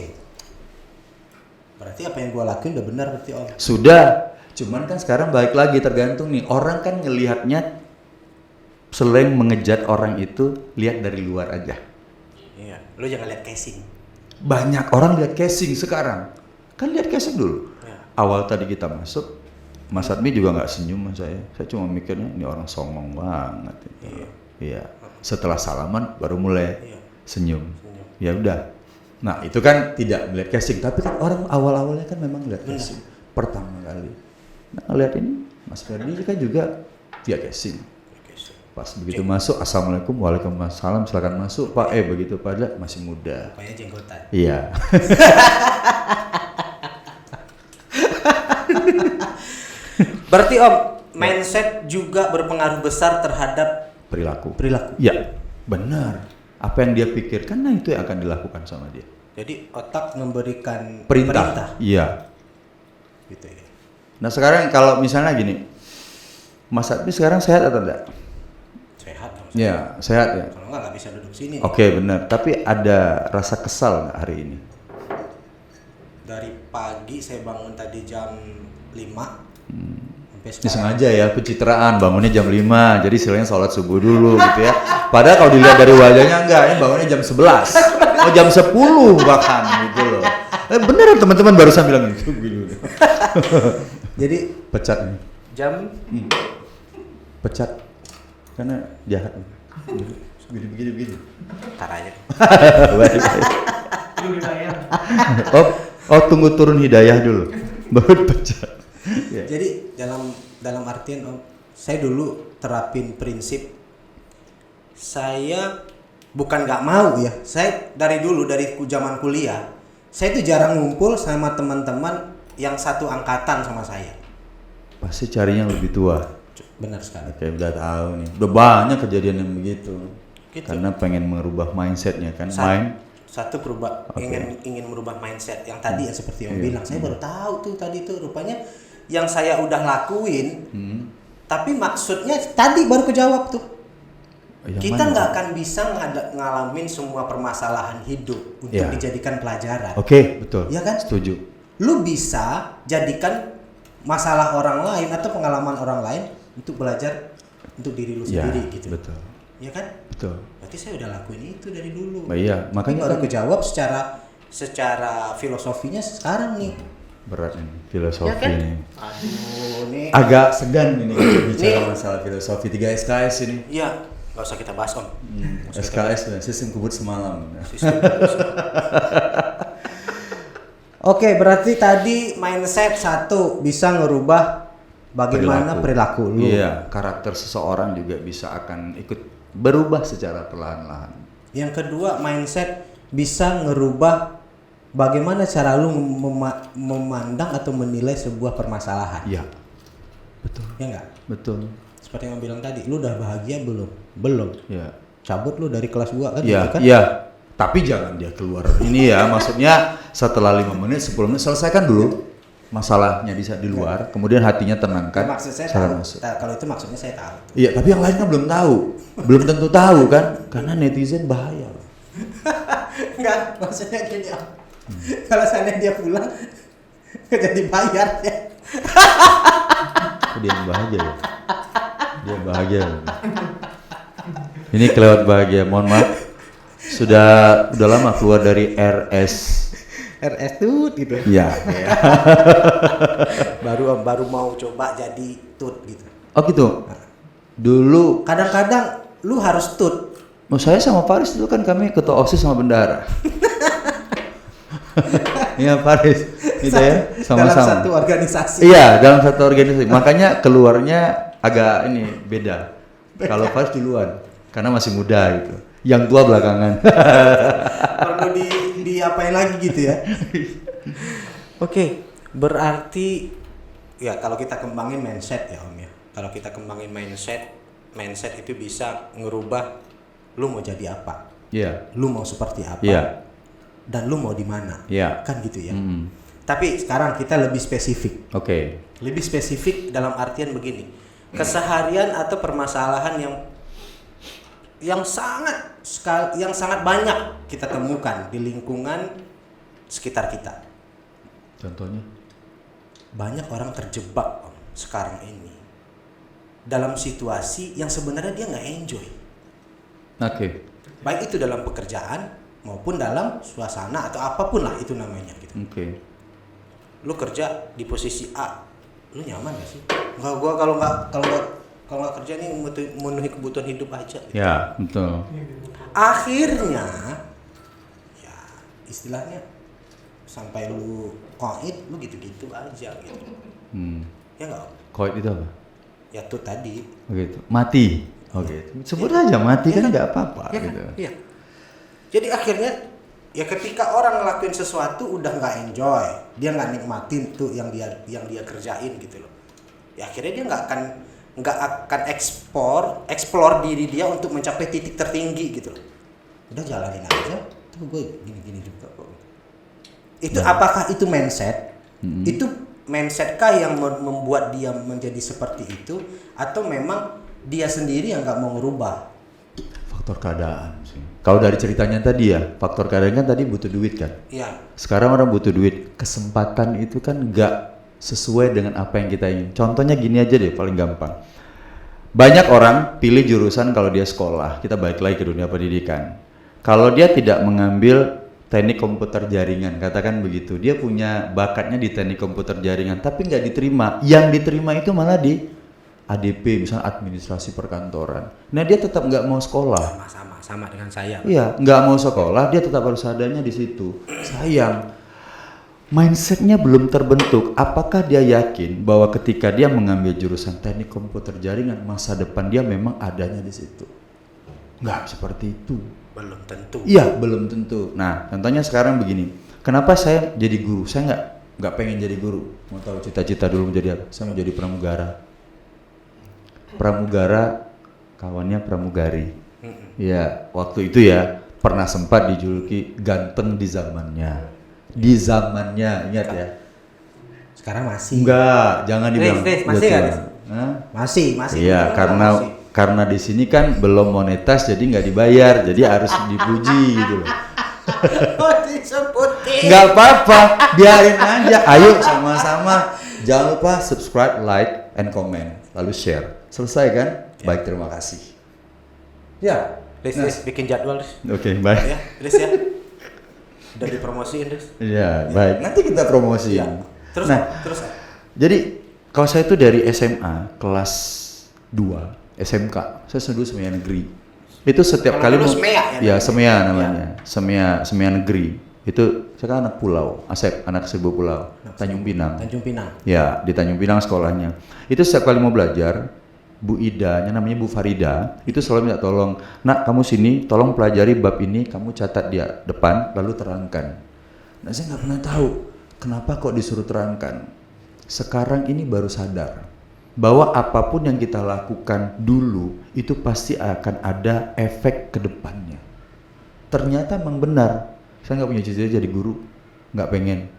Berarti apa yang gue lakuin udah benar berarti Om. Sudah, cuman kan sekarang balik lagi tergantung nih. Orang kan ngelihatnya selain mengejat orang itu, lihat dari luar aja. Iya, lo jangan lihat casing. Banyak orang lihat casing sekarang. Kan lihat casing dulu. Ya. Awal tadi kita masuk, Mas Admi juga nggak senyum sama saya. Saya cuma mikirnya ini orang songong banget. Iya. Iya. Setelah salaman baru mulai senyum. Senyum. Ya udah. Nah itu kan tidak melihat casing, tapi kan orang awal-awalnya kan memang lihat casing. Pertama kali. Nah lihat ini, Mas Ferdi kan juga via casing. Pas begitu masuk, assalamualaikum, waalaikumsalam, silakan masuk Pak. Begitu pada masih muda. Mukanya jenggotan. Iya. Berarti Om, mindset juga berpengaruh besar terhadap Perilaku. perilaku. Ya, benar. Apa yang dia pikirkan, nah itu yang akan dilakukan sama dia. Jadi otak memberikan Perintah. Iya. Gitu ya. Nah sekarang kalau misalnya gini, Mas Admi sekarang sehat atau enggak? Sehat dong. Ya, sehat ya. Kalau nggak bisa duduk sini. Oke, benar. Tapi ada rasa kesal nggak hari ini? Dari pagi saya bangun tadi jam 5 sampai Ini sekarang. sengaja ya, pencitraan, bangunnya jam 5, jadi istilahnya sholat subuh dulu gitu ya. Padahal kalau dilihat dari wajahnya enggak, ini bangunnya jam 11, oh jam 10 bahkan gitu loh. Bener teman-teman barusan bilang gitu. Jadi Pecat nih, jam pecat, karena jahat. Begini. ntar aja. Baik. Oh tunggu turun hidayah dulu, baru pecat. Ya. Jadi dalam artian Om, saya dulu terapin prinsip saya bukan nggak mau ya. Saya dari dulu dari zaman kuliah, saya tuh jarang ngumpul sama teman-teman yang satu angkatan sama saya. Pasti carinya yang lebih tua. Benar sekali. Kayak udah tahu nih, udah banyak kejadian yang begitu. Gitu. Karena pengen merubah mindsetnya kan, Satu berubah ingin merubah mindset yang tadi yang seperti Om bilang. Saya baru tahu tuh tadi tuh rupanya yang saya udah lakuin. Tapi maksudnya tadi baru kejawab tuh. Yang Kita mana? nggak akan bisa ngalamin semua permasalahan hidup untuk Ya. dijadikan pelajaran. Oke, betul. Iya kan? Setuju. Lu bisa jadikan masalah orang lain atau pengalaman orang lain untuk belajar untuk diri lu Ya, sendiri gitu. betul. Iya kan? Betul. Berarti saya udah lakuin itu dari dulu. Nah, iya, Tapi makanya baru kan kejawab secara filosofinya sekarang nih. berat ini filosofi Ya kan? ini. Aduh, nih. Agak segan ini kalau bicara Nih. masalah filosofi 3 SKS ini. Iya, nggak usah kita bahas Om. Nggak usah kita SKS sistem kebut semalam. Oke, berarti tadi mindset satu bisa ngerubah bagaimana perilaku lu. Iya, karakter seseorang juga bisa akan ikut berubah secara perlahan-lahan. Yang kedua, mindset bisa ngerubah bagaimana cara lu memandang atau menilai sebuah permasalahan. Iya. Betul. Ya enggak? Betul. Seperti yang bilang tadi, lu udah bahagia belum? Belum. Iya. Cabut lu dari kelas 2 kan? Iya, gitu kan? iya. Tapi jangan dia keluar. Ini ya, maksudnya setelah 5 menit, 10 menit selesaikan dulu masalahnya di luar, kemudian hatinya tenangkan. Maksud saya saran tahu. masuk. Kalau itu maksudnya saya tahu. Iya, tapi yang lainnya belum tahu. Belum tentu tahu kan? Karena netizen bahaya. Enggak, maksudnya gini Om. Kalau seandainya dia pulang nggak jadi bayar ya. Oh, dia yang bahagia ya. Dia bahagia. Ini kelewat bahagia. Mohon maaf. Udah lama keluar dari RS tut gitu. Iya. baru mau coba jadi tut gitu. Oh gitu. Dulu, Kadang-kadang lu harus tut. saya sama Faris itu kan kami ketua OSIS sama bendahara. Iya Faris, gitu ya, Dalam sama-sama. satu organisasi. Iya, dalam satu organisasi. Makanya keluarnya agak ini beda. Kalau Faris duluan, karena masih muda gitu. Yang tua belakangan. Perlu diapain lagi gitu ya. Oke, berarti ya kalau kita kembangin mindset ya Om ya. Kalau kita kembangin mindset itu bisa ngerubah lu mau jadi apa, Iya. lu mau seperti apa, Iya. dan lu mau di mana, Iya. kan gitu ya. Mm. Tapi sekarang kita lebih spesifik. Oke. Lebih spesifik dalam artian begini. Keseharian atau permasalahan yang sangat banyak kita temukan di lingkungan sekitar kita. Contohnya? Banyak orang terjebak Om, sekarang ini dalam situasi yang sebenarnya dia nggak enjoy. Oke. Baik itu dalam pekerjaan maupun dalam suasana atau apapun lah itu namanya gitu. Oke. Lu kerja di posisi A, lu nyaman gak sih? Enggak, gua kalau nggak kerja nih memenuhi kebutuhan hidup aja. Gitu. Ya, betul. Akhirnya ya istilahnya sampai lu koit lu gitu-gitu aja gitu. Ya enggak? Koit itu apa? Ya tuh tadi. Begitu. Mati. Oke. Sebut aja mati kan nggak apa-apa Ya gitu. kan? Iya. Jadi akhirnya ya ketika orang ngelakuin sesuatu udah nggak enjoy, dia nggak nikmatin tuh yang dia kerjain gitu loh. Ya akhirnya dia nggak akan explore diri dia untuk mencapai titik tertinggi gitu loh. Udah jalanin aja, tuh gue gini-gini juga kok. Itu apakah itu mindset? Itu mindsetkah yang membuat dia menjadi seperti itu, atau memang dia sendiri yang nggak mau ngerubah? Faktor keadaan sih. Kalau dari ceritanya tadi ya, faktor keadaan kan tadi butuh duit kan. Iya. Sekarang orang butuh duit. Kesempatan itu kan nggak sesuai dengan apa yang kita ingin. Contohnya gini aja deh, paling gampang. Banyak orang pilih jurusan kalau dia sekolah. Kita balik lagi ke dunia pendidikan. Kalau dia tidak mengambil teknik komputer jaringan, katakan begitu. Dia punya bakatnya di teknik komputer jaringan, tapi nggak diterima. Yang diterima itu malah di ADP, misalnya administrasi perkantoran. Nah dia tetap nggak mau sekolah. Sama dengan saya. Iya, nggak mau sekolah, dia tetap harus adanya di situ. Sayang, mindsetnya belum terbentuk. Apakah dia yakin bahwa ketika dia mengambil jurusan teknik komputer jaringan, masa depan dia memang adanya di situ? Nggak seperti itu. Belum tentu. Iya, belum tentu. Nah, contohnya sekarang begini. Kenapa saya jadi guru? Saya nggak pengen jadi guru. Mau tahu cita-cita dulu menjadi apa? Saya mau jadi pramugara. Pramugara, kawannya pramugari. Ya, waktu itu ya pernah sempat dijuluki ganteng di zamannya. Di zamannya, ingat ya? Sekarang masih. Enggak, jangan dibilang. Masih betul. nggak? Hah? Masih. Iya, karena di sini kan belum monetas, jadi nggak dibayar, jadi harus dipuji gitu loh. Oh, disebutin. Nggak apa-apa, biarin aja. Ayo sama-sama. Jangan lupa subscribe, like, and comment, lalu share. Selesai kan? Ya. Baik, terima kasih. Ya, Riz, bikin jadwal, Riz. Oke, baik. Ya, Riz ya. Udah dipromosiin, Riz. Iya, baik. Nanti kita promosi. Ya. Terus. Jadi kalau saya itu dari SMA kelas 2 SMK, saya dulu Semia Negeri. Itu setiap Kalau kali dulu Semea ya? Ya, Semia namanya. Semia Negeri. Itu saya kan anak pulau, Asep, anak Seribu Pulau, Tanjung Pinang. Tanjung Pinang. Ya, di Tanjung Pinang sekolahnya. Itu setiap kali mau belajar, Bu Ida, namanya Bu Farida, itu selalu minta tolong, nak kamu sini, tolong pelajari bab ini, kamu catat di depan, lalu terangkan. Nah saya nggak pernah tahu, kenapa kok disuruh terangkan. Sekarang ini baru sadar, bahwa apapun yang kita lakukan dulu, itu pasti akan ada efek ke depannya. Ternyata memang benar, saya nggak punya cita-cita jadi guru, nggak pengen.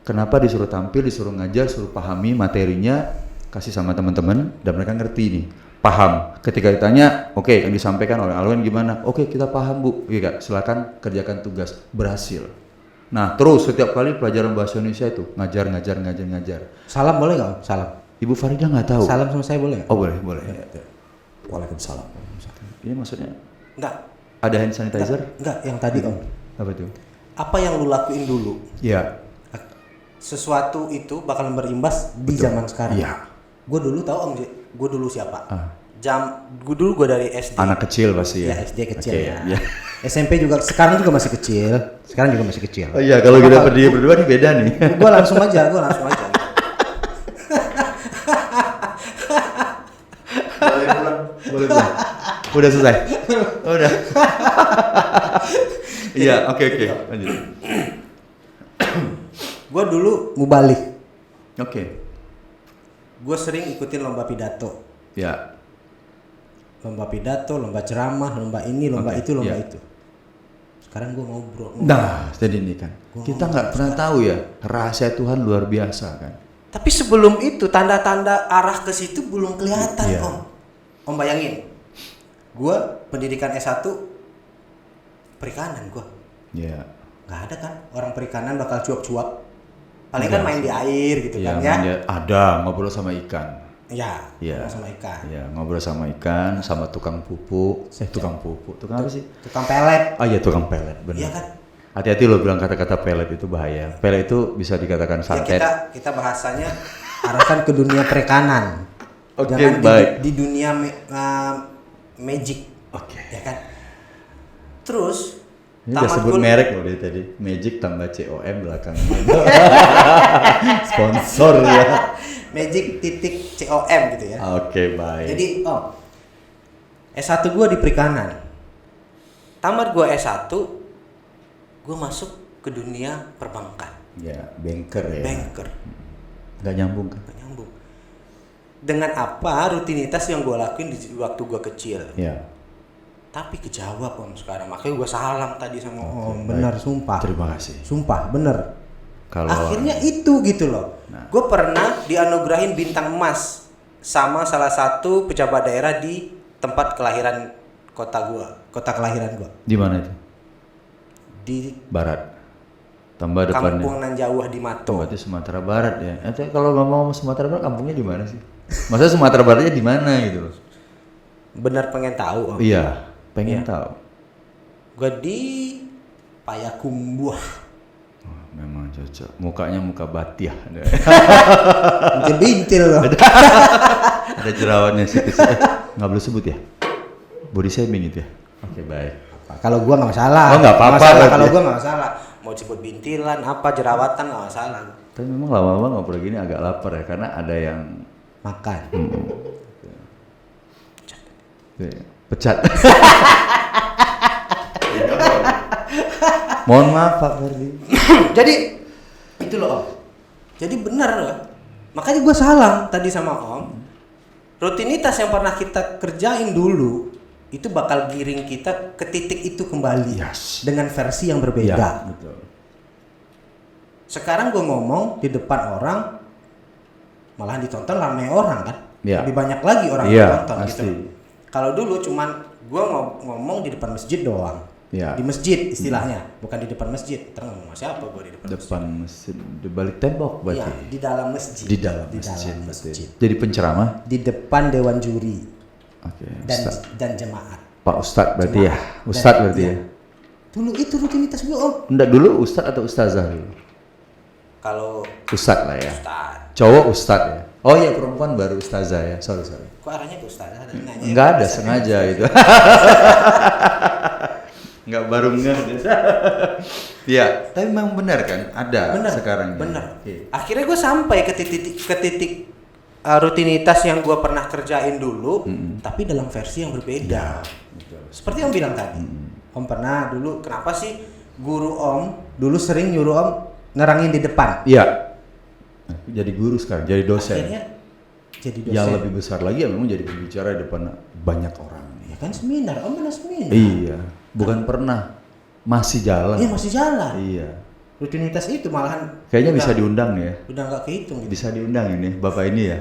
Kenapa disuruh tampil, disuruh ngajar, suruh pahami materinya, kasih sama teman-teman dan mereka ngerti nih, paham. Ketika ditanya, oke, yang disampaikan oleh Alwen gimana? Oke, kita paham Bu. Iya, silakan kerjakan tugas. Berhasil. Nah, terus setiap kali pelajaran bahasa Indonesia itu ngajar. Salam boleh nggak? Salam. Ibu Farida nggak tahu. Salam sama saya boleh? Oh boleh. Ya. Waalaikumsalam. Ini maksudnya Enggak. ada hand sanitizer? Enggak, yang tadi Om. Apa itu? Apa yang lu lakuin dulu? Iya. Sesuatu itu bakal berimbas di zaman sekarang. Iya. Gue dulu tahu Om, gue dulu siapa? Dulu gue dari SD. Anak kecil pasti ya. Ya SD kecil Oke, ya. ya. SMP juga sekarang juga masih kecil. Oh iya, kalau kita berdua nih beda nih. Gue langsung aja. Boleh pulang. Udah selesai. Udah. Iya, oke. Lanjut. Gue dulu mubalik. Oke. Gue sering ikutin lomba pidato. Ya. Lomba pidato, lomba ceramah, lomba ini, lomba Oke, itu, lomba ya. itu. Sekarang gue ngobrol. Nah, jadi ini kan. Kita nggak pernah tahu ya, rahasia Tuhan luar biasa kan. Tapi sebelum itu tanda-tanda arah ke situ belum kelihatan, Iya. Om bayangin. Gue pendidikan S1 perikanan gue. Iya. Nggak ada kan orang perikanan bakal cuap-cuap. Paling Enggak kan main sih. di air gitu Iya, kan ya. ada ngobrol sama ikan. Iya, Iya. sama ikan. Iya, ngobrol sama ikan, sama tukang pupuk. Tukang apa sih? Tukang pelet. Oh iya, tukang pelet, benar. Iya kan? Hati-hati lo bilang kata-kata pelet itu bahaya. Pelet itu bisa dikatakan Ya santet. kita bahasanya arahkan ke dunia perikanan. Oke, Jangan baik. di dunia magic. Oke. Ya kan? Terus Ini udah sebut kul- merek loh dia tadi. Magic tambah COM belakangnya. Sponsor ya. Magic.com gitu ya. Oke, baik. Jadi S1 gue di perikanan. Tamat gue S1, gue masuk ke dunia perbankan. Ya, banker ya. Banker. Nggak nyambung kan? Gak nyambung. Dengan apa rutinitas yang gue lakuin di waktu gue kecil. Ya. Tapi kejawab Om sekarang. Makanya gue salam tadi sama Om. baik. Bener, sumpah. Terima kasih. Sumpah, bener. Kalau Akhirnya itu gitu loh. Nah. Gue pernah dianugerahin bintang emas sama salah satu pejabat daerah di tempat kelahiran kota kelahiran gue. di mana itu? Di Barat. Tambah depannya. Kampung Nanjawah di Mato. Berarti Sumatera Barat ya. Kalau ngomong Sumatera Barat, kampungnya di mana sih? Masa Sumatera Baratnya di mana gitu loh? Bener pengen tahu Om. Iya, pengen Iya. tahu. Gue di Payakumbuh. Oh, memang cocok. Mukanya muka Batiah. Bintil loh. Ada jerawatnya sih. Nggak boleh sebut ya? Body shaming itu ya? Oke, baik. Kalau gua nggak masalah. Oh, nggak apa-apa Masalah, berarti kalau ya. gua nggak masalah. Mau disebut bintilan, apa jerawatan nggak masalah. Tapi memang lama-lama ngobrol gini agak lapar ya, karena ada yang Makan. pecat. Mohon maaf Pak Ferdi. Jadi itu loh Om. Jadi benar loh. Makanya gua salam tadi sama Om. Rutinitas yang pernah kita kerjain dulu itu bakal giring kita ke titik itu kembali. Yes. Dengan versi yang berbeda. Ya, betul. Sekarang gue ngomong di depan orang malah ditonton ramai orang kan. Ya. Lebih banyak lagi orang Iya, yang nonton pasti. gitu. Kalau dulu cuman gue ngomong di depan masjid doang. Ya. Di masjid istilahnya, bukan di depan masjid. Terus ngomong sama siapa gue di depan masjid? Depan mesin, di balik tembok Iya, berarti. di dalam masjid. Di dalam Di masjid. dalam berarti. masjid. Jadi penceramah. Di depan dewan juri Oke. dan Ustaz. dan jemaat. Pak Ustadz berarti ya. Jemaat. Ustadz Dan- berarti iya. ya. Dulu itu rutinitas gue Om. Enggak, dulu Ustadz atau Ustazah dulu? Kalau Ustadz lah ya. Ustaz, Cowok Ustadz ya. Oh iya, perempuan baru Ustazah ya. Sorry. kok arahnya ke Ustaz? Ada yang nanya. Enggak ada, sengaja itu. Enggak baru enggak ada. Iya, tapi memang benar kan? Ada Bener, sekarang. bener. Oke. Akhirnya gue sampai ke titik rutinitas yang gue pernah kerjain dulu, tapi dalam versi yang berbeda. Betul. Seperti Om bilang tadi, Om pernah dulu, kenapa sih guru Om dulu sering nyuruh Om nerangin di depan? Iya. Jadi guru sekarang, jadi dosen. Akhirnya jadi dosen. Yang lebih besar lagi ya memang jadi pembicara di depan banyak orang. Ya kan seminar, Om pernah seminar. Iya, bukan pernah, masih jalan. Iya masih jalan. Iya. Rutinitas itu malahan Kayaknya udah- bisa diundang nih ya. Udah nggak kehitung gitu. Bisa diundang ini, Bapak ini ya.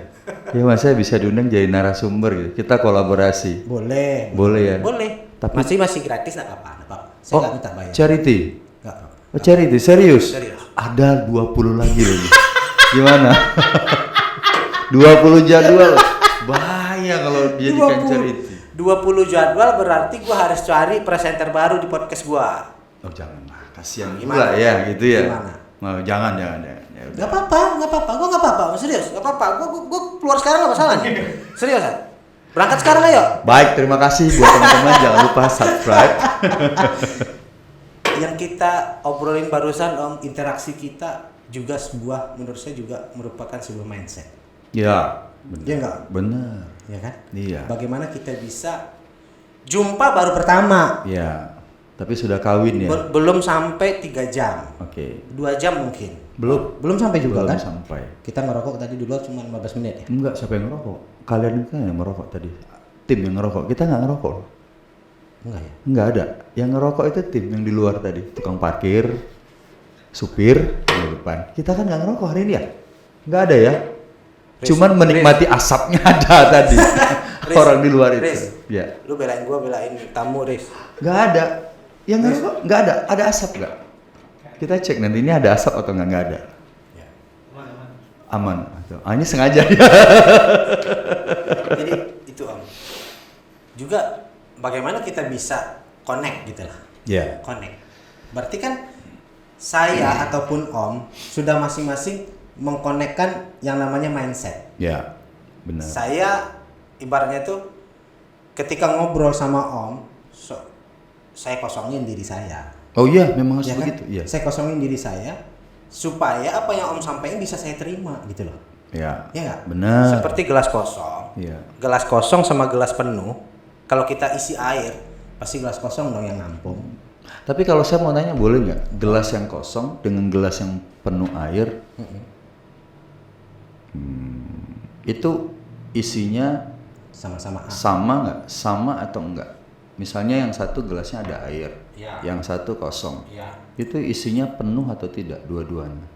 Ya Mas, saya bisa diundang jadi narasumber gitu. Kita kolaborasi. Boleh. Boleh ya? Boleh. Tapi- masih gratis nggak apa-apa. Saya nggak minta bayar. charity. Nggak apa-apa. Oh, charity, serius? Serius. Ada 20 lagi loh. Gimana? 20 jadwal. Bahaya kalau dijadikan charity. 20 jadwal berarti gua harus cari presenter baru di podcast gua. Oh, janganlah. Kasihan Gimana? pula ya gitu ya. Gimana? Oh, jangan. Ya udah. Gak apa-apa. Gua gak apa-apa. Serius, gak apa-apa. Gua keluar sekarang gak masalah nih. Serius kan? Berangkat sekarang ayo. Baik, terima kasih buat teman-teman. Jangan lupa subscribe. Yang kita obrolin barusan Om, interaksi kita juga menurut saya juga merupakan sebuah mindset. Ya, Iya enggak? benar. Ya kan? Iya. Bagaimana kita bisa jumpa baru pertama. Iya. Tapi sudah kawin ya. Belum sampai 3 jam. Oke. 2 jam mungkin. Belum Sampai juga belum kan? sampai. Kita ngerokok tadi dulu cuma 15 menit ya. Enggak, siapa yang ngerokok? Kalian kan yang ngerokok tadi. Tim yang ngerokok. Kita nggak ngerokok. Enggak ya? Enggak ada. Yang ngerokok itu tim yang di luar tadi. Tukang parkir, supir di depan. Kita kan nggak ngerokok hari ini ya? Nggak ada ya? Cuman menikmati asapnya ada tadi. Orang di luar itu. Riz, Ya. lu belain gua, belain tamu, Riz. Nggak ada. Yang ngerokok nggak ada. Ada asap nggak? Kita cek nanti ini ada asap atau nggak ada. Ya. Aman. Ini sengaja ya. Jadi itu Om. Juga bagaimana kita bisa connect gitu lah. Ya. Connect. Berarti kan saya ataupun Om sudah masing-masing mengkonekkan yang namanya mindset. Ya. Benar. Saya ibaratnya tuh ketika ngobrol sama Om, saya kosongin diri saya. Oh iya, memang harus Ya kan? begitu. Iya. Saya kosongin diri saya supaya apa yang Om sampaikan bisa saya terima gitu loh. Ya. Ya nggak? Benar. Seperti gelas kosong. Iya. Gelas kosong sama gelas penuh. Kalau kita isi air, pasti gelas kosong dong yang nampung. Tapi kalau saya mau nanya, boleh nggak gelas yang kosong dengan gelas yang penuh air itu isinya Sama-sama A. sama nggak? Sama atau enggak? Misalnya yang satu gelasnya ada air, Ya. yang satu kosong. Iya. Itu isinya penuh atau tidak? Dua-duanya.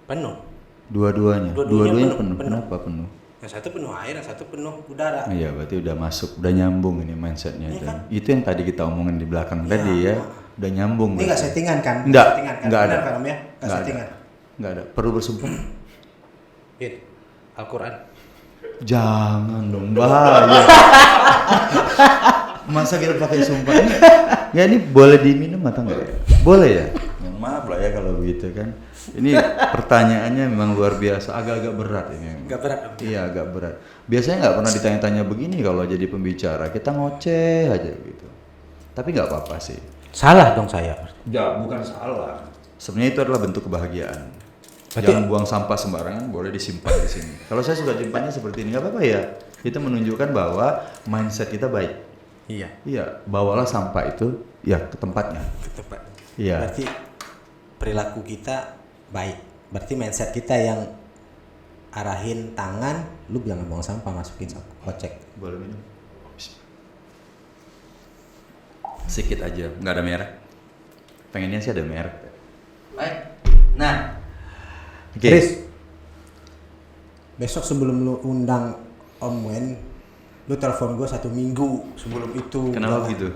Penuh. Dua-duanya. Dua-duanya Penuh. penuh. Kenapa penuh? Yang satu penuh air, yang satu penuh udara. Iya, berarti udah masuk, udah nyambung ini mindsetnya. Iya itu. kan? Itu yang tadi kita omongin di belakang Iya. tadi ya, udah nyambung. Ini nggak berarti. settingan kan? Enggak, Settingan kan? enggak ada. Benar kan Om ya? Nggak Nggak ada. settingan. Nggak ada. Perlu bersumpah? Bin, Al-Quran. Jangan dong, bahaya. Masa kita pakai sumpah ini? Ya ini boleh diminum atau enggak ya? Boleh ya? Ya, maaf lah ya kalau begitu kan. Ini pertanyaannya memang luar biasa, agak-agak berat ini. Nggak berat Om. Iya, agak berat. Biasanya nggak pernah ditanya-tanya begini kalau jadi pembicara, kita ngoceh aja gitu. Tapi nggak apa-apa sih. Salah dong saya. Ya, bukan salah. Sebenarnya itu adalah bentuk kebahagiaan. Berarti- Jangan buang sampah sembarangan, boleh disimpan di sini. Kalau saya suka simpannya seperti ini, nggak apa-apa ya. Itu menunjukkan bahwa mindset kita baik. Iya. Iya, bawalah sampah itu ya ke tempatnya. Ke tempat. Iya. Berarti perilaku kita baik. Berarti mindset kita yang arahin tangan, lu jangan buang sampah, masukin kocek. Boleh minum. Sedikit aja, nggak ada merek. Pengennya sih ada merek. Baik. Nah, oke. Riz, besok sebelum lu undang Om Wen, lu telepon gue 1 minggu sebelum itu. Kenapa Jangan- gitu?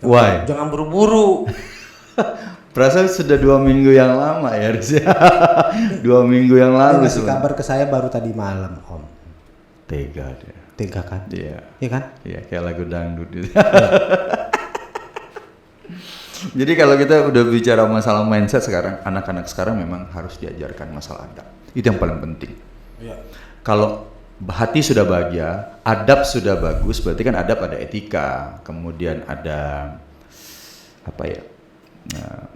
Why? Jangan buru-buru. Perasaan sudah 2 minggu yang lama ya, Riz. 2 minggu yang Lu lalu. ngasih sebenarnya. kabar ke saya baru tadi malam, Om. Tega dia. Tega kan? Iya. Iya kan? Iya, kayak lagu dangdut gitu. Jadi kalau kita udah bicara masalah mindset sekarang, anak-anak sekarang memang harus diajarkan masalah adab. Itu yang paling penting. Iya. Kalau hati sudah bahagia, adab sudah bagus, berarti kan adab ada etika, kemudian ada apa ya? Nah,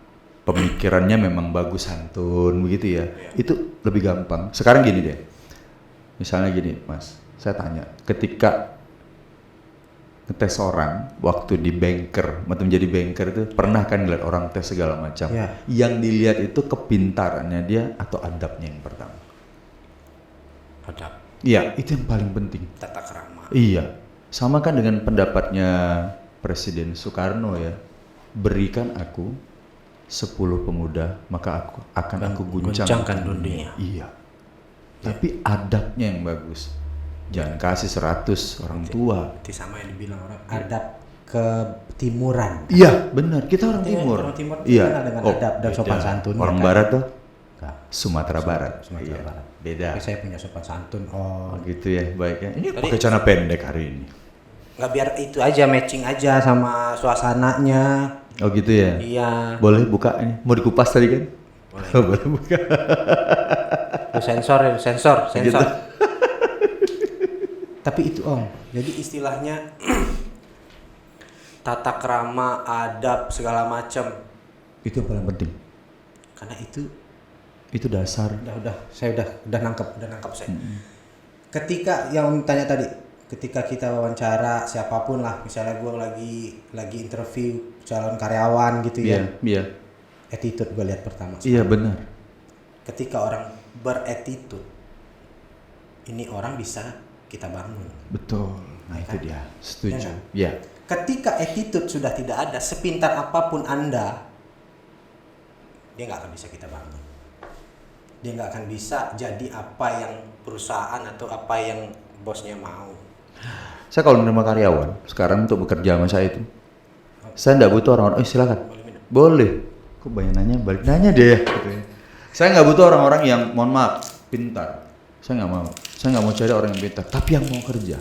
pemikirannya memang bagus, santun begitu ya. Itu lebih gampang. Sekarang gini deh. Misalnya gini, Mas. Saya tanya, ketika ngetes orang waktu di banker, waktu menjadi banker itu pernah kan ngeliat orang tes segala macam. Ya. Yang dilihat itu kepintarannya dia atau adabnya yang pertama. Adab, Iya, itu yang paling penting. tata krama. Iya, sama kan dengan pendapatnya Presiden Soekarno ya. Berikan aku 10 pemuda, maka aku akan aku Guncangkan dunia. Iya. Tapi adabnya yang bagus. Jangan kasih 100 orang tua. Itu sama yang dibilang orang adab ketimuran. Iya, benar. Kita orang Iya, timur. orang timur Iya. terkenal dengan adab dan sopan beda. santun, Orang ya kan? barat tuh Enggak. Sumatera Barat. Sumatera Iya, Barat. beda. Tapi saya punya sopan santun. Oh, Oh, gitu ya, baik ya. Ini Tadi- pakai celana pendek hari ini. nggak biar itu aja matching aja sama suasananya. Oh gitu ya. Iya. Boleh buka ini? Mau dikupas tadi kan? Boleh. Boleh buka. Lu sensor. Gitu. Tapi itu Om, jadi istilahnya tata krama, adab segala macam Itu yang paling penting. karena itu Itu dasar. saya udah nangkep saya. Ketika yang Om tanya tadi, ketika kita wawancara siapapun lah, misalnya gue lagi interview calon karyawan gitu ya, Iya. attitude gue lihat pertama. Iya benar. Ketika orang beretitude, ini orang bisa kita bangun. Betul. Nah Ya itu kan? dia. Setuju. Ya kan? Ya. Ketika attitude sudah tidak ada, sepintar apapun Anda, dia nggak akan bisa kita bangun. Dia nggak akan bisa jadi apa yang perusahaan atau apa yang bosnya mau. Saya kalau menerima karyawan sekarang untuk bekerja sama saya itu, saya nggak butuh orang-orang, silakan. Boleh minum? Boleh. Kok banyak nanya, balik nanya dia ya. Gitu ya. Saya nggak butuh orang-orang yang, mohon maaf, pintar. Saya nggak mau. Saya nggak mau cari orang yang pintar, tapi yang mau kerja.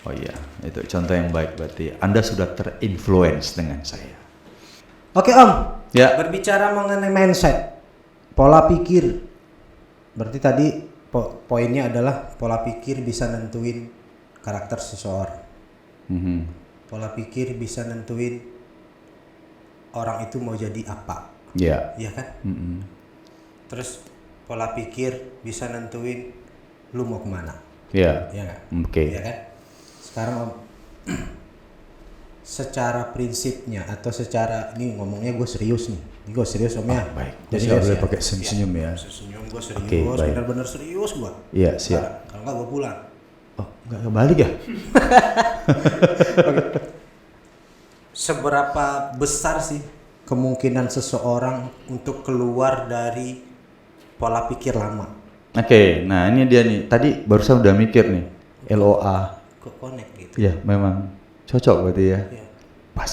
Oh iya, itu contoh yang baik berarti. Anda sudah terinfluence dengan saya. Oke Om, Ya. berbicara mengenai mindset, pola pikir. Berarti tadi poinnya adalah pola pikir bisa nentuin karakter seseorang. Mhm. Pola pikir bisa nentuin orang itu mau jadi apa, Ya. ya kan? Mhm. Terus pola pikir bisa nentuin lu mau kemana, Ya. ya nggak? Oke. Ya kan? Sekarang Om, secara prinsipnya atau secara ini ngomongnya gue serius nih, gue serius Om ya. Baik. Jadi Jadi nggak boleh ya. pakai senyum-senyum ya. Senyum gue serius, Oke, baik. benar-benar serius gue. Iya, siap. Kalau nggak gue pulang. Oh, nggak balik ya? Seberapa besar sih kemungkinan seseorang untuk keluar dari pola pikir lama? Oke, nah ini dia nih. Tadi barusan udah mikir nih. LOA. Kok connect gitu? Ya, memang cocok berarti ya. Ya. Pas.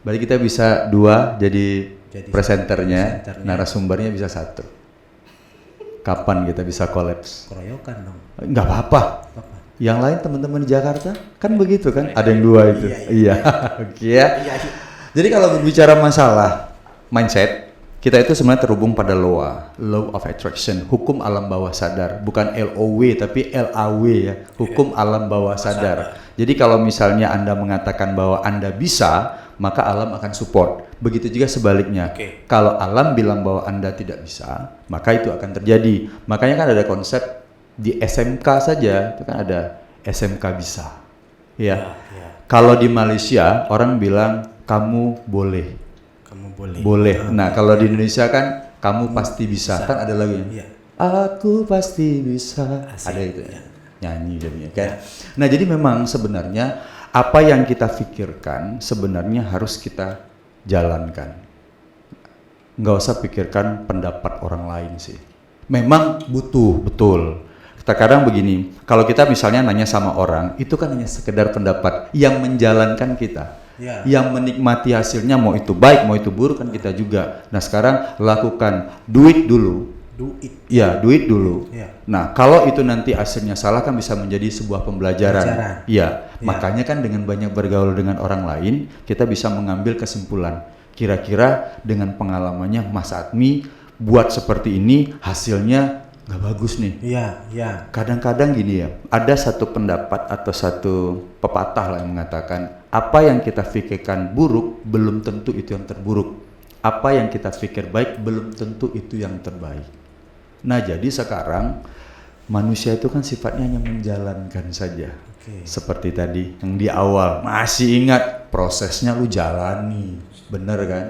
Berarti kita bisa dua jadi presenternya, presenternya. narasumbernya bisa satu. Kapan kita bisa kolaps? Keroyokan dong. Nggak apa-apa. Apa? Yang lain teman-teman di Jakarta kan begitu kan? Ada yang dua itu. Iya. Oke ya. Iya. Jadi kalau berbicara masalah mindset, kita itu sebenarnya terhubung pada law of attraction, hukum alam bawah sadar, bukan LOW tapi LAW ya, hukum alam bawah sadar. Jadi kalau misalnya Anda mengatakan bahwa Anda bisa, maka alam akan support. Begitu juga sebaliknya. Oke. Kalau alam bilang bahwa Anda tidak bisa, maka itu akan terjadi. Makanya kan ada konsep di SMK saja, itu kan ada SMK bisa. Ya. Ya. Kalau di Malaysia orang bilang kamu boleh. Kamu boleh. Boleh. Nah, kalau di Indonesia kan kamu pasti bisa. Kan ada lagunya. Iya. Aku pasti bisa. Asik. Ada itu. Ya. Nyanyi jadinya kan. Nah, jadi memang sebenarnya apa yang kita pikirkan sebenarnya harus kita jalankan. Nggak usah pikirkan pendapat orang lain sih. Memang butuh, betul. Terkadang begini, kalau kita misalnya nanya sama orang, itu kan hanya sekedar pendapat yang menjalankan kita. Ya. Yang menikmati hasilnya mau itu baik mau itu buruk kan kita juga. Nah sekarang lakukan do it dulu. Do it. Ya do it dulu. Ya. Nah kalau itu nanti hasilnya salah kan bisa menjadi sebuah pembelajaran. Ya. Makanya kan dengan banyak bergaul dengan orang lain kita bisa mengambil kesimpulan. Kira-kira dengan pengalamannya Mas Admi buat seperti ini hasilnya nggak bagus nih. Iya, iya. Kadang-kadang gini ya, ada satu pendapat atau satu pepatah lah yang mengatakan apa yang kita pikirkan buruk belum tentu itu yang terburuk. Apa yang kita pikir baik belum tentu itu yang terbaik. Nah jadi sekarang manusia itu kan sifatnya hanya menjalankan saja. Oke. Seperti tadi yang di awal masih ingat prosesnya lu jalani, bener kan?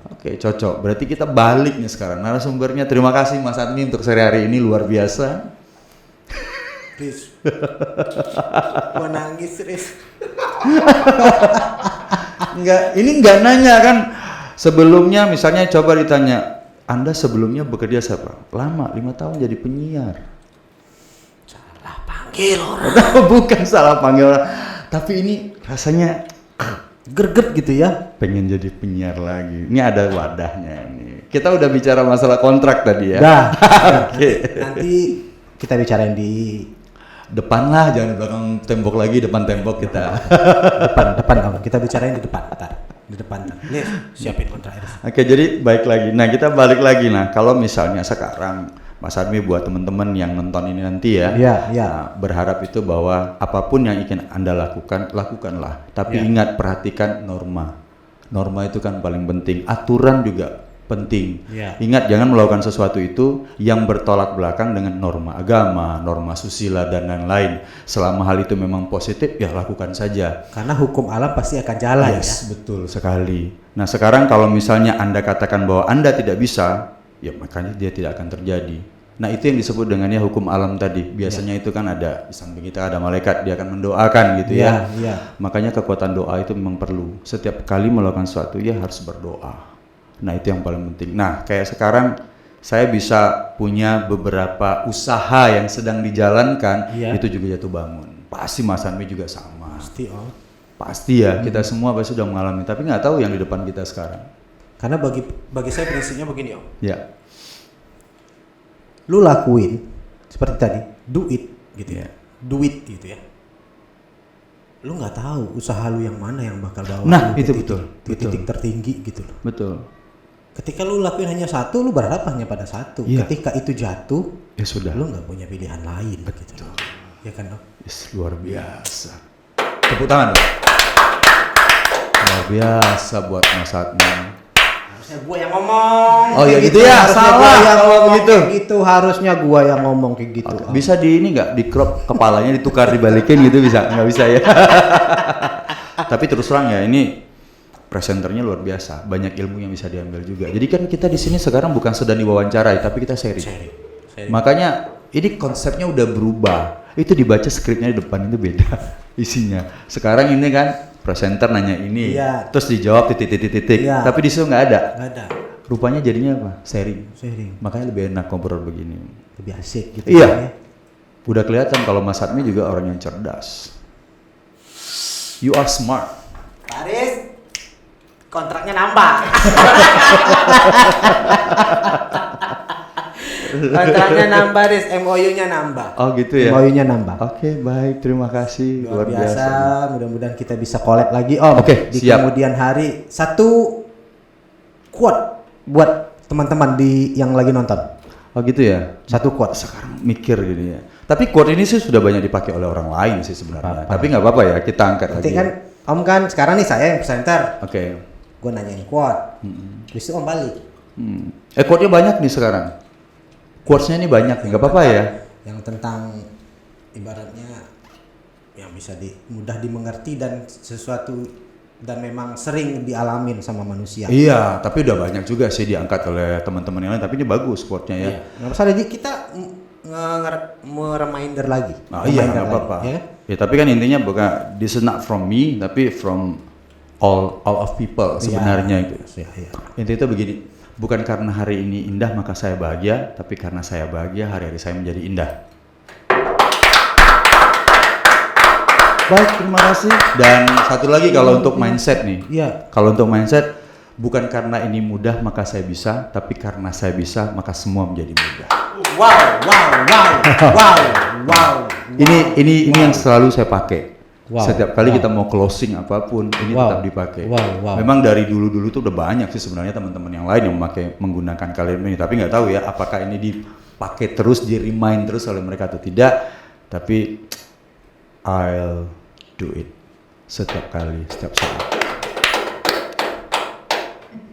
Oke, cocok. Berarti kita balik nih sekarang. Narasumbernya terima kasih Mas Admi untuk sore hari ini luar biasa. Riz. Gua nangis, Riz. Ini enggak nanya kan. Sebelumnya misalnya coba ditanya, Anda sebelumnya bekerja siapa? Lama, 5 tahun jadi penyiar. Salah panggil orang. Bukan salah panggil orang. Tapi ini rasanya Greget gitu ya. pengen jadi penyiar lagi. Ini ada wadahnya ini. Kita udah bicara masalah kontrak tadi ya. Dah. Oke. Nanti kita bicarain di Depan lah, jangan di belakang tembok lagi, depan tembok kita. depan kamu. Kita bicarain di depan. Ntar. Di depan. Nih, siapin kontrak Riz. Oke, jadi baik lagi. Nah, kita balik lagi. Nah, kalau misalnya sekarang Mas Admi buat teman-teman yang nonton ini nanti ya. Iya, iya. Nah, berharap itu bahwa apapun yang ingin Anda lakukan, lakukanlah. Tapi ingat, perhatikan norma. Norma itu kan paling penting. Aturan juga penting. Ingat, jangan melakukan sesuatu itu yang bertolak belakang dengan norma agama, norma susila dan lain-lain. Selama hal itu memang positif, ya lakukan saja. Karena hukum alam pasti akan jalan Yes, betul sekali. Nah, sekarang kalau misalnya Anda katakan bahwa Anda tidak bisa, ya makanya dia tidak akan terjadi. Nah, itu yang disebut dengannya hukum alam tadi. Biasanya itu kan ada di samping kita ada malaikat, dia akan mendoakan gitu ya. Makanya kekuatan doa itu memang perlu. Setiap kali melakukan sesuatu ya harus berdoa. Nah, itu yang paling penting. Nah, kayak sekarang saya bisa punya beberapa usaha yang sedang dijalankan, itu juga jatuh bangun. Pasti Mas Admi juga sama. Pasti ya, kita semua pasti sudah mengalami, tapi nggak tahu yang di depan kita sekarang. Karena bagi saya prinsipnya begini Om. Ya. Lu lakuin seperti tadi, do it gitu ya. Do it gitu ya. Lu nggak tahu usaha lu yang mana yang bakal bawa Nah, lu itu ke betul. titik tertinggi gitu loh. Betul. Ketika lu lakuin hanya satu, lu berharap hanya pada satu. Ketika itu jatuh, Ya sudah. lu nggak punya pilihan lain gitu. Ya kan Om? Yes, luar biasa. Tepuk tangan dong. Luar biasa buat Mas Admi. Harusnya gua yang ngomong. Oh ya gitu ya, salah kalau begitu. Gitu harusnya gua yang ngomong kayak gitu. Oke, bisa di ini nggak, di crop kepalanya ditukar dibalikin gitu bisa? Nggak bisa ya. Tapi terus terang ya, ini presenternya luar biasa, banyak ilmu yang bisa diambil juga. Jadi kan kita di sini sekarang bukan sedang diwawancarai, tapi kita sharing. Makanya ini konsepnya udah berubah. Itu dibaca skripnya di depan itu beda isinya. Sekarang ini kan presenter nanya ini, terus dijawab titik-titik. Tapi di situ nggak ada. Rupanya jadinya apa? Sharing. Makanya lebih enak ngobrol begini. Lebih asik gitu. Iya. Udah kelihatan kalau Mas Admi juga orang yang cerdas. You are smart. Paris, kontraknya nambah. Kontraknya nambah, Riz. MOU-nya nambah. Oh gitu ya. MOU-nya nambah. Oke, baik. Terima kasih. Luar biasa. Mudah-mudahan kita bisa collab lagi, Om. Oke, di siap. kemudian hari. Satu quote buat teman-teman yang lagi nonton. Oh gitu ya. Satu quote. Sekarang mikir gini ya. Tapi quote ini sih sudah banyak dipakai oleh orang lain sih sebenarnya. Tapi nggak apa-apa ya, kita angkat Nanti lagi. kan Om kan sekarang nih saya yang presenter. Oke. Gue nanyain quote. Terus Om balik. Quote-nya banyak nih sekarang. Quotes-nya ini banyak, nggak apa-apa ya. Yang tentang ibaratnya yang bisa mudah dimengerti dan sesuatu dan memang sering dialamin sama manusia. Iya, tapi udah banyak juga sih diangkat oleh teman-teman yang lain. Tapi ini bagus quote-nya ya. Nggak masalah, jadi kita reminder lagi. Iya, nggak apa-apa. Ya, tapi kan intinya bukan this is not from me, tapi from all of people sebenarnya itu. Intinya itu begini. Bukan karena hari ini indah maka saya bahagia, tapi karena saya bahagia hari-hari saya menjadi indah. Baik, terima kasih. Dan satu lagi kalau untuk mindset nih. Kalau untuk mindset, bukan karena ini mudah maka saya bisa, tapi karena saya bisa maka semua menjadi mudah. Wow. Ini yang selalu saya pakai. Setiap kali kita mau closing apapun, ini tetap dipakai. Memang dari dulu-dulu tuh udah banyak sih sebenarnya teman-teman yang lain yang menggunakan kalimat ini, tapi nggak tahu ya apakah ini dipakai terus, di remind terus oleh mereka atau tidak. Tapi I'll do it setiap kali, setiap saat.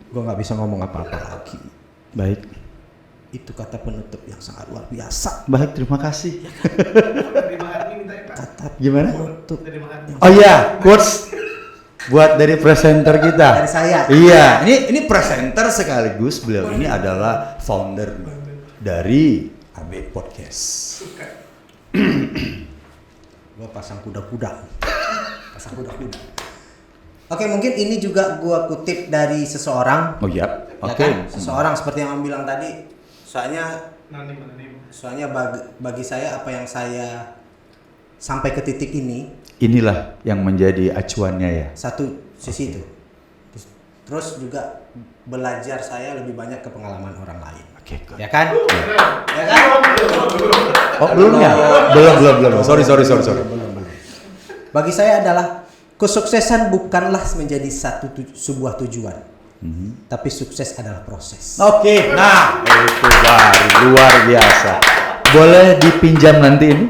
Gue nggak bisa ngomong apa-apa lagi. Baik. Itu kata penutup yang sangat luar biasa. Baik, terima kasih. Kata Gimana? penutup. Oh iya, quotes buat dari presenter kita. Dari saya. Iya, ini presenter sekaligus beliau ini adalah founder dari AB Podcast. Gua pasang kuda-kuda. Oke, mungkin ini juga gua kutip dari seseorang. Oh iya, Ya oke. kan? Seseorang seperti yang Om bilang tadi. Soalnya bagi saya apa yang saya sampai ke titik ini, Inilah yang menjadi acuannya ya. satu sisi itu. Terus juga belajar saya lebih banyak ke pengalaman orang lain. Oke, good. Ya kan? Ya kan? Oh, belum ya? Belum. Sorry. Belum. Bagi saya adalah kesuksesan bukanlah menjadi sebuah tujuan, Tapi sukses adalah proses. Oke, nah itu baru luar biasa. Boleh dipinjam nanti ini?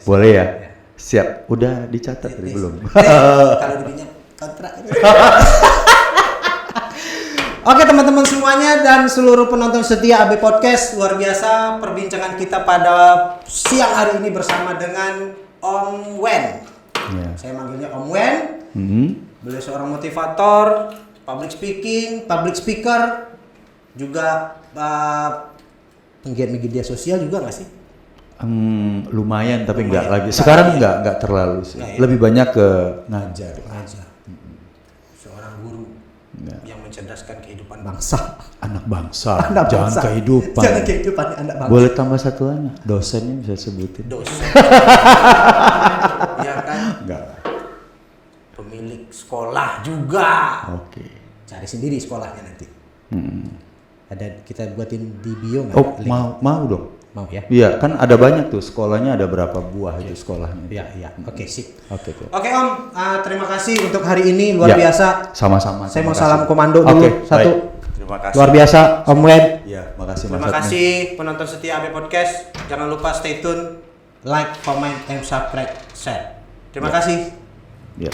Boleh ya? Siap. Udah dicatat tadi belum? Kalau dipinjam kontrak. Oke teman-teman semuanya dan seluruh penonton setia AB Podcast, luar biasa perbincangan kita pada siang hari ini bersama dengan Om Wen. Ya. Saya manggilnya Om Wen. Beliau seorang motivator, public speaking, public speaker, juga penggiat media sosial juga nggak sih? Lumayan tapi Lumayan. nggak lagi. Sekarang nggak terlalu sih. Nggak ya? Lebih banyak ke ngajar. Ngajar. Seorang guru Ya. yang mencerdaskan kehidupan bangsa. Anak bangsa. Anak Jangan bangsa. kehidupan. Jangan kehidupan anak bangsa. Boleh tambah satu lagi. Dosennya bisa sebutin. Dosen. Ya kan? Enggak. Pemilik sekolah juga. Oke. Cari sendiri sekolahnya nanti. Ada kita buatin di bio nggak? Oh, Link? mau dong. Mau ya? Iya, kan ada banyak tuh sekolahnya, ada berapa buah itu sekolahnya. Iya. Oke, sip. Oke. Oke Om, terima kasih untuk hari ini luar Ya, biasa. Sama-sama. Saya mau terima salam kasih. komando dulu. Oke, Satu. baik. Terima kasih. Luar biasa Om Wen. Iya, makasih Terima Mas Admin. kasih penonton setia AB Podcast. Jangan lupa stay tune, like, comment, and subscribe, share. Terima kasih. Ya.